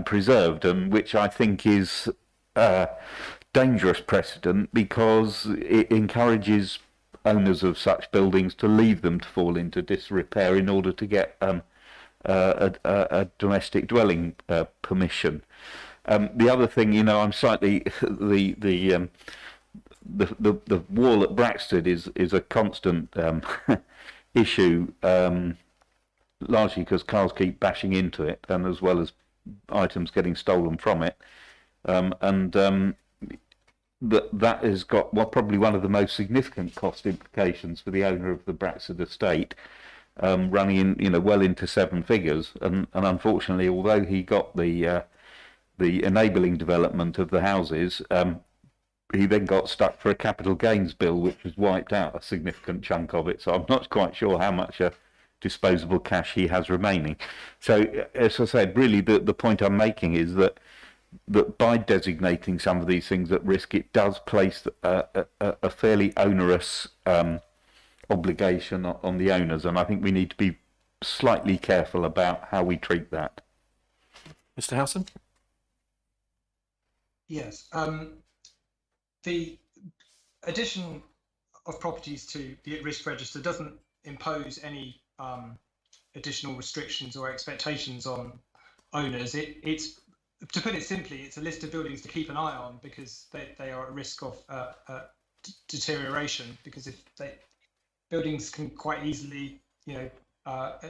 preserved, and which I think is dangerous precedent, because it encourages owners of such buildings to leave them to fall into disrepair in order to get a domestic dwelling permission. The other thing, I'm slightly the wall at Braxted is a constant issue, largely because cars keep bashing into it, and as well as items getting stolen from it, that has got probably one of the most significant cost implications for the owner of the Braxted estate, running in well into seven figures, and unfortunately, although he got the enabling development of the houses, he then got stuck for a capital gains bill, which has wiped out a significant chunk of it. So I'm not quite sure how much disposable cash he has remaining. So, as I said, really the point I'm making is that by designating some of these things at risk, it does place a fairly onerous obligation on the owners, and I think we need to be slightly careful about how we treat that. Mr. Howson? Yes. The addition of properties to the at-risk register doesn't impose any additional restrictions or expectations on owners. It's, to put it simply, it's a list of buildings to keep an eye on, because they are at risk of deterioration, because if buildings can quite easily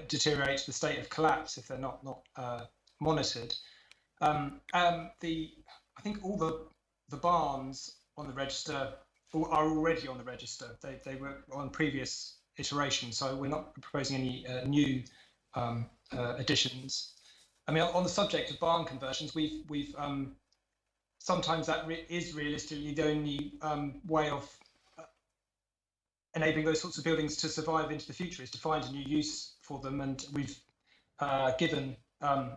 deteriorate to the state of collapse if they're not monitored. I think all the barns on the register are already on the register. They were on previous iterations, so we're not proposing any new additions. I mean, on the subject of barn conversions, we've sometimes that is realistically the only way of enabling those sorts of buildings to survive into the future, is to find a new use for them, and we've given barn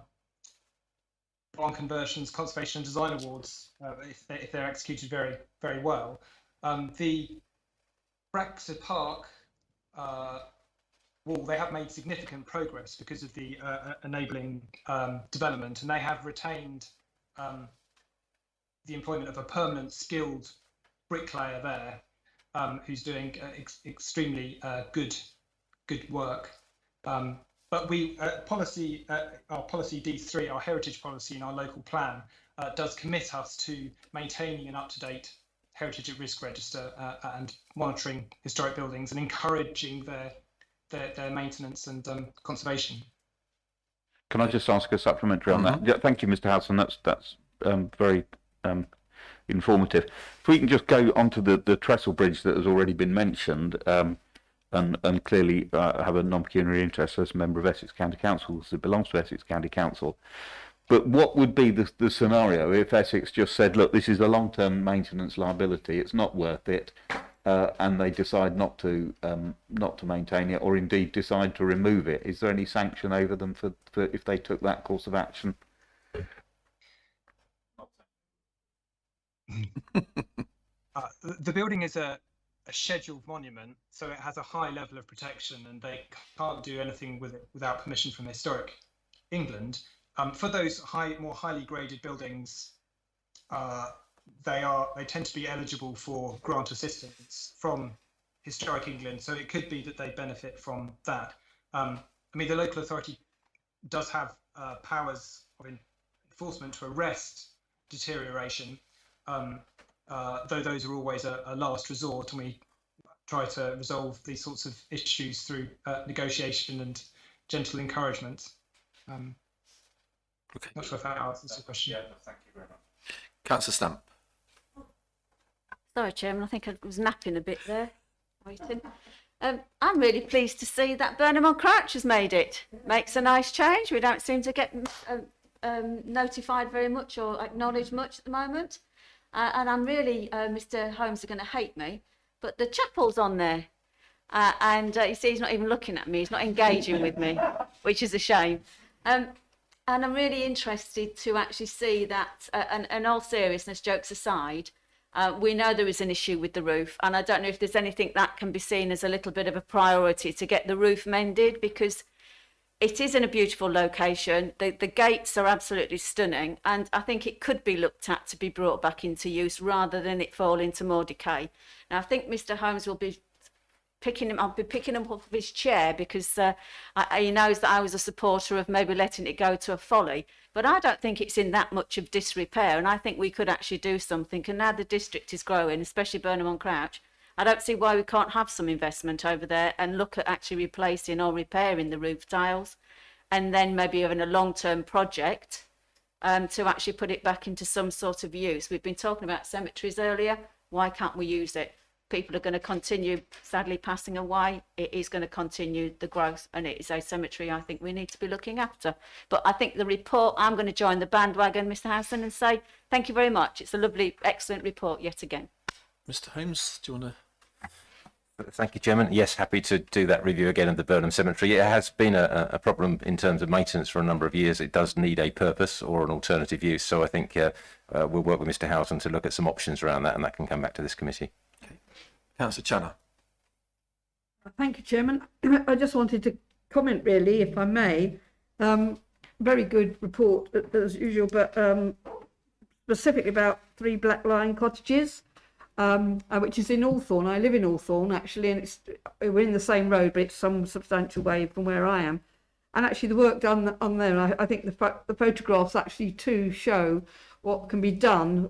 conversions conservation and design awards if they're executed very, very well. The Braxted Park wall, they have made significant progress because of the enabling development, and they have retained the employment of a permanent skilled bricklayer there, who's doing extremely good work. But we our policy D3, our heritage policy in our local plan, does commit us to maintaining an up-to-date heritage at risk register and monitoring historic buildings and encouraging their maintenance and conservation. Can I just ask a supplementary on that? Yeah, thank you, Mr. Howson. That's very informative. If we can just go onto the trestle bridge that has already been mentioned, and clearly have a non-pecuniary interest as a member of Essex County Council, because it belongs to Essex County Council. But what would be the scenario if Essex just said, look, this is a long-term maintenance liability, it's not worth it, and they decide not to maintain it, or indeed decide to remove it? Is there any sanction over them for if they took that course of action? The building is a scheduled monument, so it has a high level of protection, and they can't do anything with it without permission from Historic England. For those more highly graded buildings, they tend to be eligible for grant assistance from Historic England, so it could be that they benefit from that. I mean, the local authority does have powers of enforcement to arrest deterioration, though those are always a last resort, and we try to resolve these sorts of issues through negotiation and gentle encouragement. Okay. Not sure if that answers the question. Yeah, thank you very much. Councillor Stamp. Sorry, Chairman, I think I was napping a bit there, waiting. I'm really pleased to see that Burnham on Crouch has made it. Makes a nice change. We don't seem to get notified very much or acknowledged much at the moment. And I'm really, Mr. Holmes are going to hate me, but the chapel's on there. And you see, he's not even looking at me. He's not engaging with me, which is a shame. And I'm really interested to actually see that, and in all seriousness, jokes aside, We know there is an issue with the roof, and I don't know if there's anything that can be seen as a little bit of a priority to get the roof mended, because it is in a beautiful location. The gates are absolutely stunning, and I think it could be looked at to be brought back into use rather than it fall into more decay. Now, I think Mr. Holmes will be I'll be picking him up off his chair, because he knows that I was a supporter of maybe letting it go to a folly. But I don't think it's in that much of disrepair, and I think we could actually do something. And now the district is growing, especially Burnham-on-Crouch, I don't see why we can't have some investment over there and look at actually replacing or repairing the roof tiles, and then maybe having a long-term project to actually put it back into some sort of use. We've been talking about cemeteries earlier. Why can't we use it? People are going to continue sadly passing away. It is going to continue the growth, and it is a cemetery I think we need to be looking after. But I think the report, I'm going to join the bandwagon, Mr. Howson, and say thank you very much. It's a lovely, excellent report yet again. Mr. Holmes, do you want to? Thank you, Chairman. Yes, happy to do that review again of the Burnham Cemetery. It has been a problem in terms of maintenance for a number of years. It does need a purpose or an alternative use. So I think we'll work with Mr. Houghton to look at some options around that, and that can come back to this committee. Okay. Councillor Channer. Thank you, Chairman. I just wanted to comment, really, if I may. Very good report, as usual, but specifically about 3 Black Lion Cottages. Which is in Hawthorne. I live in Hawthorne, actually, and we're in the same road, but it's some substantial way from where I am. And actually, the work done on there, I think the photographs actually too show what can be done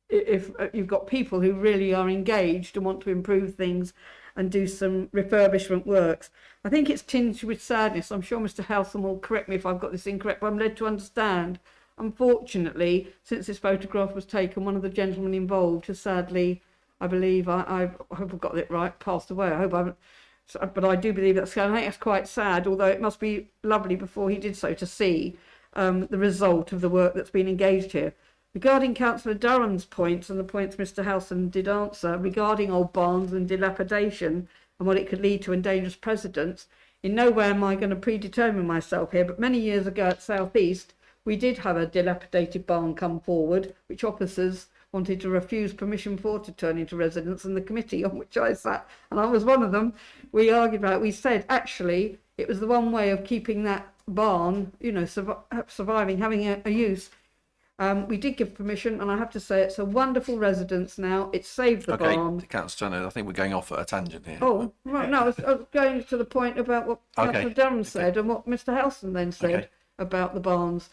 if you've got people who really are engaged and want to improve things and do some refurbishment works. I think it's tinged with sadness. I'm sure Mr. Howson will correct me if I've got this incorrect, but I'm led to understand, unfortunately, since this photograph was taken, one of the gentlemen involved has sadly, I believe, I hope I've got it right, passed away. I hope I haven't, but I do believe that's, I think that's quite sad, although it must be lovely before he did so to see the result of the work that's been engaged here. Regarding Councillor Durham's points and the points Mr. Howson did answer regarding old barns and dilapidation and what it could lead to in dangerous precedents, in no way am I going to predetermine myself here, but many years ago at South East, we did have a dilapidated barn come forward, which officers wanted to refuse permission for to turn into residence, and the committee on which I sat, and I was one of them, we argued about it. We said, actually, it was the one way of keeping that barn, you know, surviving, having a use. We did give permission, and I have to say it's a wonderful residence now. It saved the barn. Okay, Councillor Channer, I think we're going off at a tangent here. Oh, right, no, I was going to the point about what Councillor Durham said and what Mr. Howson then said about the barns.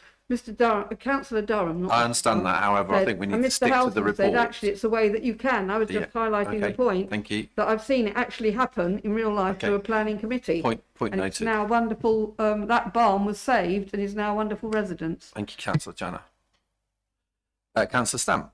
Councillor Durham. I understand that. However, I think we need to stick to the report. Said, actually, it's a way that you can. I was just highlighting the point. Thank you. That I've seen it actually happen in real life through a planning committee. Point and noted. It's now wonderful. That barn was saved and is now a wonderful residence. Thank you, Councillor Channer. Councillor Stamp.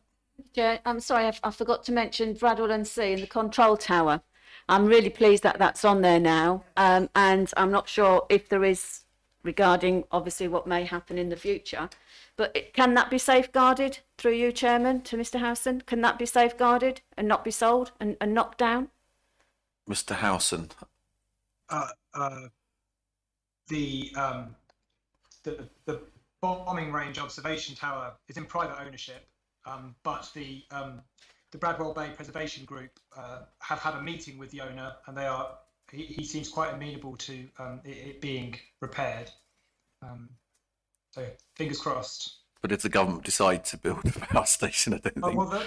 Yeah, I'm sorry, I forgot to mention Bradwell and C and the control tower. I'm really pleased that that's on there now, and I'm not sure if there is, regarding obviously what may happen in the future, but can that be safeguarded through you, Chairman, to Mr. Howson? Can that be safeguarded and not be sold and knocked down? Mr. Howson. The bombing range observation tower is in private ownership, but the Bradwell Bay Preservation Group have had a meeting with the owner, and he seems quite amenable to it being repaired. So fingers crossed. But if the government decide to build a power station, I don't think. Well,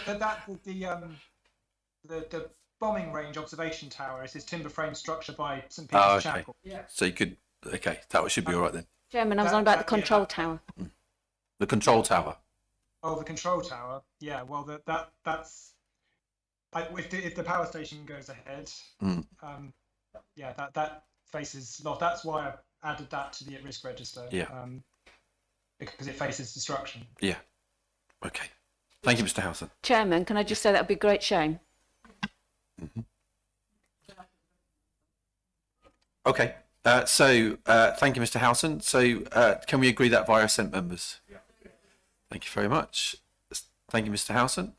the bombing range observation tower is this timber frame structure by St. Peter's Chapel. Yeah. So you could, that should be all right then. Chairman, I was on about the control tower. The control tower. Oh, the control tower. Yeah. Well, that's if the power station goes ahead. Yeah, that faces loss. That's why I added that to the at-risk register. Yeah. Because it faces destruction. Yeah. Okay. Thank you, Mr. Howson. Chairman, can I just say that would be a great shame? Okay. So thank you, Mr. Howson. So can we agree that via assent, members? Yeah. Thank you very much. Thank you, Mr. Howson.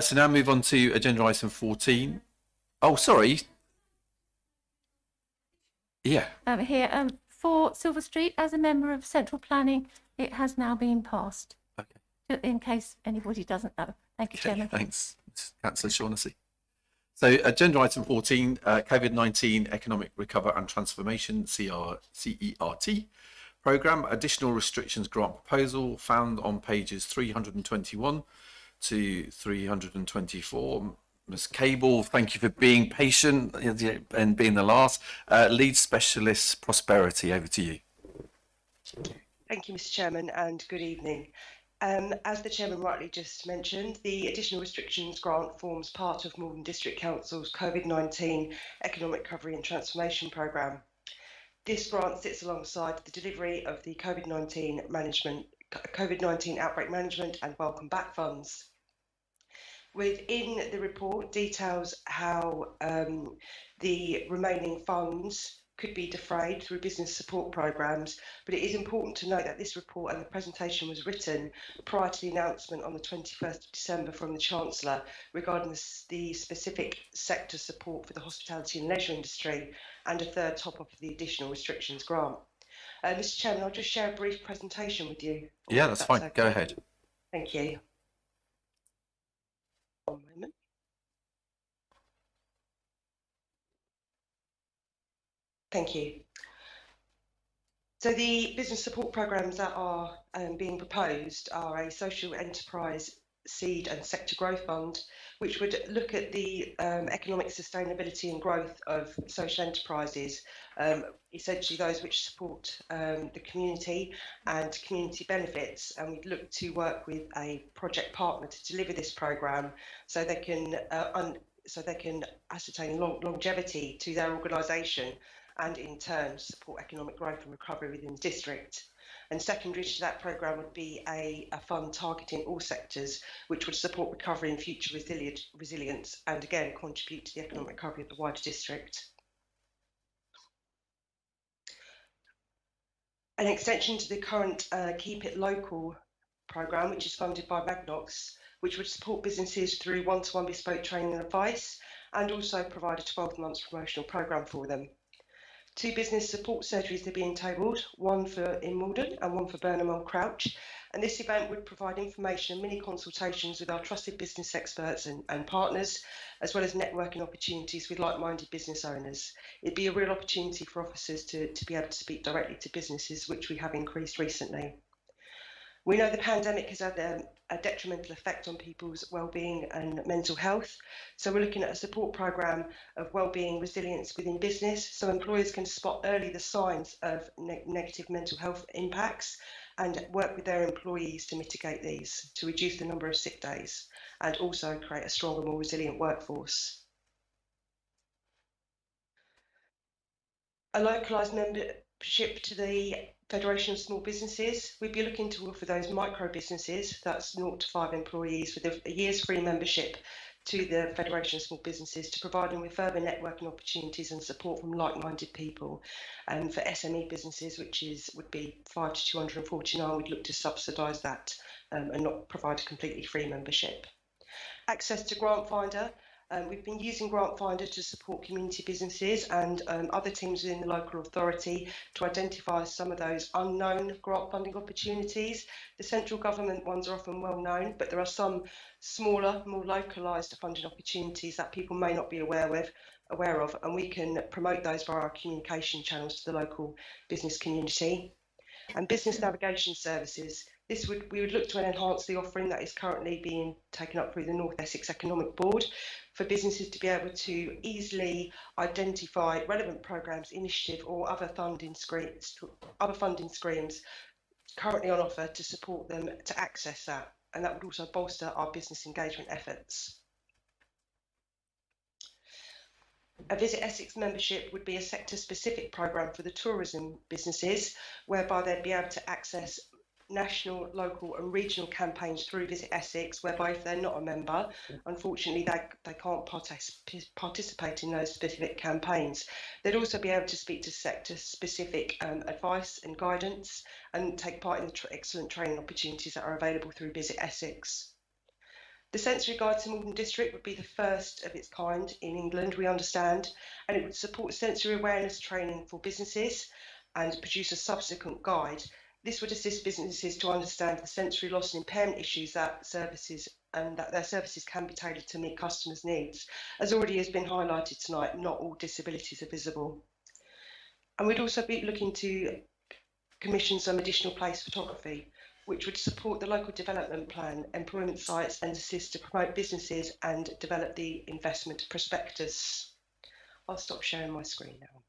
So now move on to agenda item 14. Oh, sorry. Yeah. Here, for Silver Street, as a member of Central Planning, it has now been passed. Okay. In case anybody doesn't know. Thank you, Okay, Chairman. thanks, Councillor Shaughnessy. So agenda item 14, COVID-19 Economic Recover and Transformation, CERT programme, additional restrictions grant proposal found on pages 321 to 324. Ms Cable, thank you for being patient and being the last. Lead Specialist Prosperity, over to you. Thank you, Mr. Chairman, and good evening. As the Chairman rightly just mentioned, the additional restrictions grant forms part of Maldon District Council's COVID-19 Economic Recovery and Transformation programme. This grant sits alongside the delivery of the COVID-19 outbreak management and welcome back funds. Within the report details how the remaining funds could be defrayed through business support programmes, but it is important to note that this report and the presentation was written prior to the announcement on the 21st of December from the Chancellor regarding the specific sector support for the hospitality and leisure industry and a third top-up of the additional restrictions grant. Mr. Chairman, I'll just share a brief presentation with you. Yeah, that's fine. Okay. Go ahead. Thank you. One moment. Thank you. So the business support programmes that are being proposed are a social enterprise seed and sector growth fund, which would look at the economic sustainability and growth of social enterprises, essentially those which support the community and community benefits. And we'd look to work with a project partner to deliver this programme so they can ascertain longevity to their organisation and in turn support economic growth and recovery within the district. And secondary to that programme would be a fund targeting all sectors, which would support recovery and future resilience and again contribute to the economic recovery of the wider district. An extension to the current Keep It Local programme, which is funded by Magnox, which would support businesses through one-to-one bespoke training and advice and also provide a 12-month promotional programme for them. 2 business support surgeries are being tabled, one in Maldon and one for Burnham and Crouch. And this event would provide information and mini consultations with our trusted business experts and partners, as well as networking opportunities with like-minded business owners. It'd be a real opportunity for officers to be able to speak directly to businesses, which we have increased recently. We know the pandemic has had a detrimental effect on people's well-being and mental health. So we're looking at a support programme of well-being resilience within business so employers can spot early the signs of negative mental health impacts and work with their employees to mitigate these, to reduce the number of sick days and also create a stronger, more resilient workforce. A localised membership to the Federation of Small Businesses. We'd be looking to offer those micro businesses, that's 0 to 5 employees, with a year's free membership to the Federation of Small Businesses to provide them with further networking opportunities and support from like-minded people. And for SME businesses, which would be 5 to 249, we'd look to subsidise that and not provide a completely free membership. Access to Grant Finder. We've been using Grant Finder to support community businesses and other teams within the local authority to identify some of those unknown grant funding opportunities. The central government ones are often well known, but there are some smaller, more localised funding opportunities that people may not be aware of, and we can promote those via our communication channels to the local business community. And business navigation services. We would look to enhance the offering that is currently being taken up through the North Essex Economic Board for businesses to be able to easily identify relevant programmes, initiative or other funding streams currently on offer to support them to access that. And that would also bolster our business engagement efforts. A Visit Essex membership would be a sector-specific programme for the tourism businesses, whereby they'd be able to access national, local and regional campaigns through Visit Essex, whereby if they're not a member, unfortunately they can't participate in those specific campaigns. They'd also be able to speak to sector-specific advice and guidance and take part in the excellent training opportunities that are available through Visit Essex. The sensory guide to Maldon District would be the first of its kind in England, we understand, and it would support sensory awareness training for businesses and produce a subsequent guide This would assist businesses to understand the sensory loss and impairment issues that their services can be tailored to meet customers' needs. As already has been highlighted tonight, not all disabilities are visible. And we'd also be looking to commission some additional place photography, which would support the local development plan, employment sites, and assist to promote businesses and develop the investment prospectus. I'll stop sharing my screen now.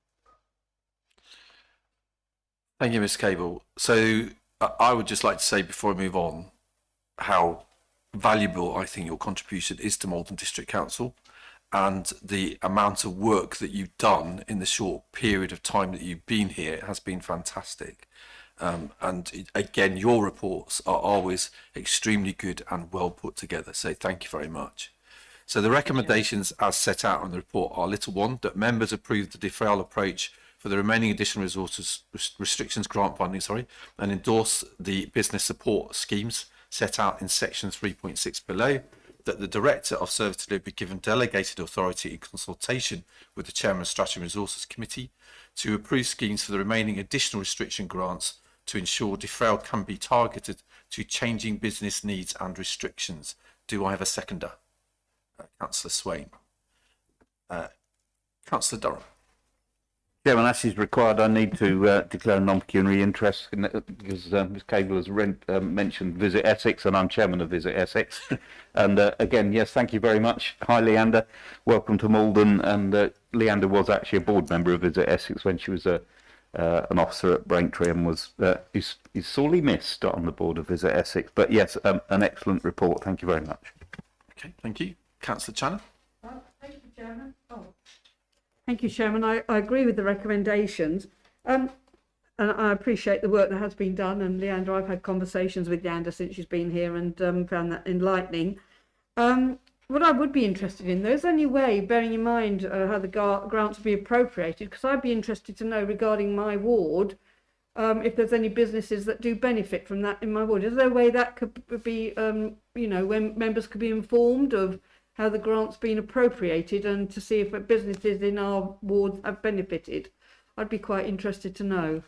Thank you, Ms. Cable. So I would just like to say before I move on how valuable I think your contribution is to Maldon District Council, and the amount of work that you've done in the short period of time that you've been here has been fantastic. And again, your reports are always extremely good and well put together. So thank you very much. So the recommendations as set out on the report are: little one, that members approve the deferral approach for the remaining additional resources restrictions grant funding, and endorse the business support schemes set out in section 3.6 below. That the Director of Service Delivery be given delegated authority in consultation with the Chairman of Strategy and Resources Committee to approve schemes for the remaining additional restriction grants to ensure deferral can be targeted to changing business needs and restrictions. Do I have a seconder? Councillor Swain. Councillor Durham. Chairman, as is required, I need to declare a non-pecuniary interest because Ms Cable has mentioned Visit Essex, and I'm chairman of Visit Essex. And again, yes, thank you very much. Hi, Leander. Welcome to Maldon. And Leander was actually a board member of Visit Essex when she was an officer at Braintree, and was is sorely missed on the board of Visit Essex. But yes, an excellent report. Thank you very much. Okay, thank you. Councillor Channon. Thank you, Chairman. Thank you, Chairman. I agree with the recommendations, and I appreciate the work that has been done. And Leander, I've had conversations with Leander since she's been here, and found that enlightening. What I would be interested in, there's any way, bearing in mind how the grants will be appropriated, because I'd be interested to know regarding my ward, if there's any businesses that do benefit from that in my ward. Is there a way that could be, when members could be informed of how the grant's been appropriated, and to see if businesses in our wards have benefited? I'd be quite interested to know.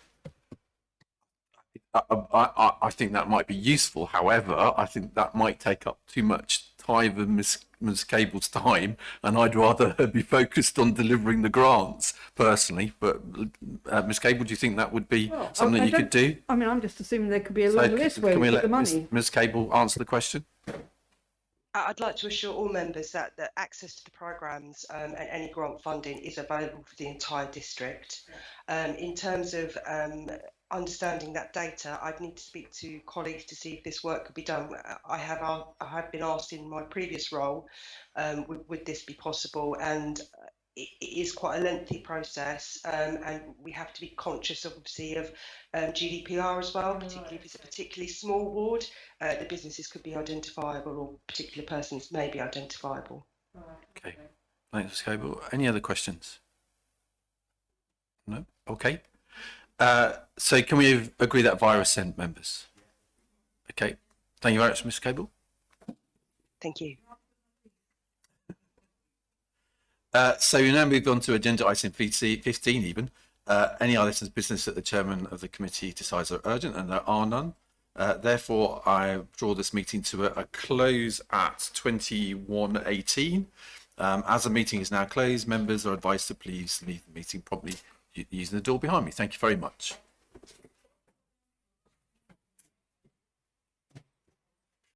I think that might be useful. However, I think that might take up too much time of Ms Cable's time, and I'd rather her be focused on delivering the grants personally. But Ms Cable, do you think that would be something you could do? I mean, I'm just assuming there could be a long list where we get the money. Ms Cable answer the question? I'd like to assure all members that access to the programmes and any grant funding is available for the entire district. In terms of understanding that data, I'd need to speak to colleagues to see if this work could be done. I have been asked in my previous role, would this be possible? And it is quite a lengthy process, and we have to be conscious, obviously, of GDPR as well, particularly if it's a particularly small ward. The businesses could be identifiable, or particular persons may be identifiable. Okay, thanks, Ms Cable. Any other questions? No? Okay. So can we agree that via assent, members? Okay. Thank you very much, Ms Cable. Thank you. So we now move on to agenda item 15 even. Any items of business that the chairman of the committee decides are urgent, and there are none. Therefore, I draw this meeting to a close at 21:18. As the meeting is now closed, members are advised to please leave the meeting promptly using the door behind me. Thank you very much.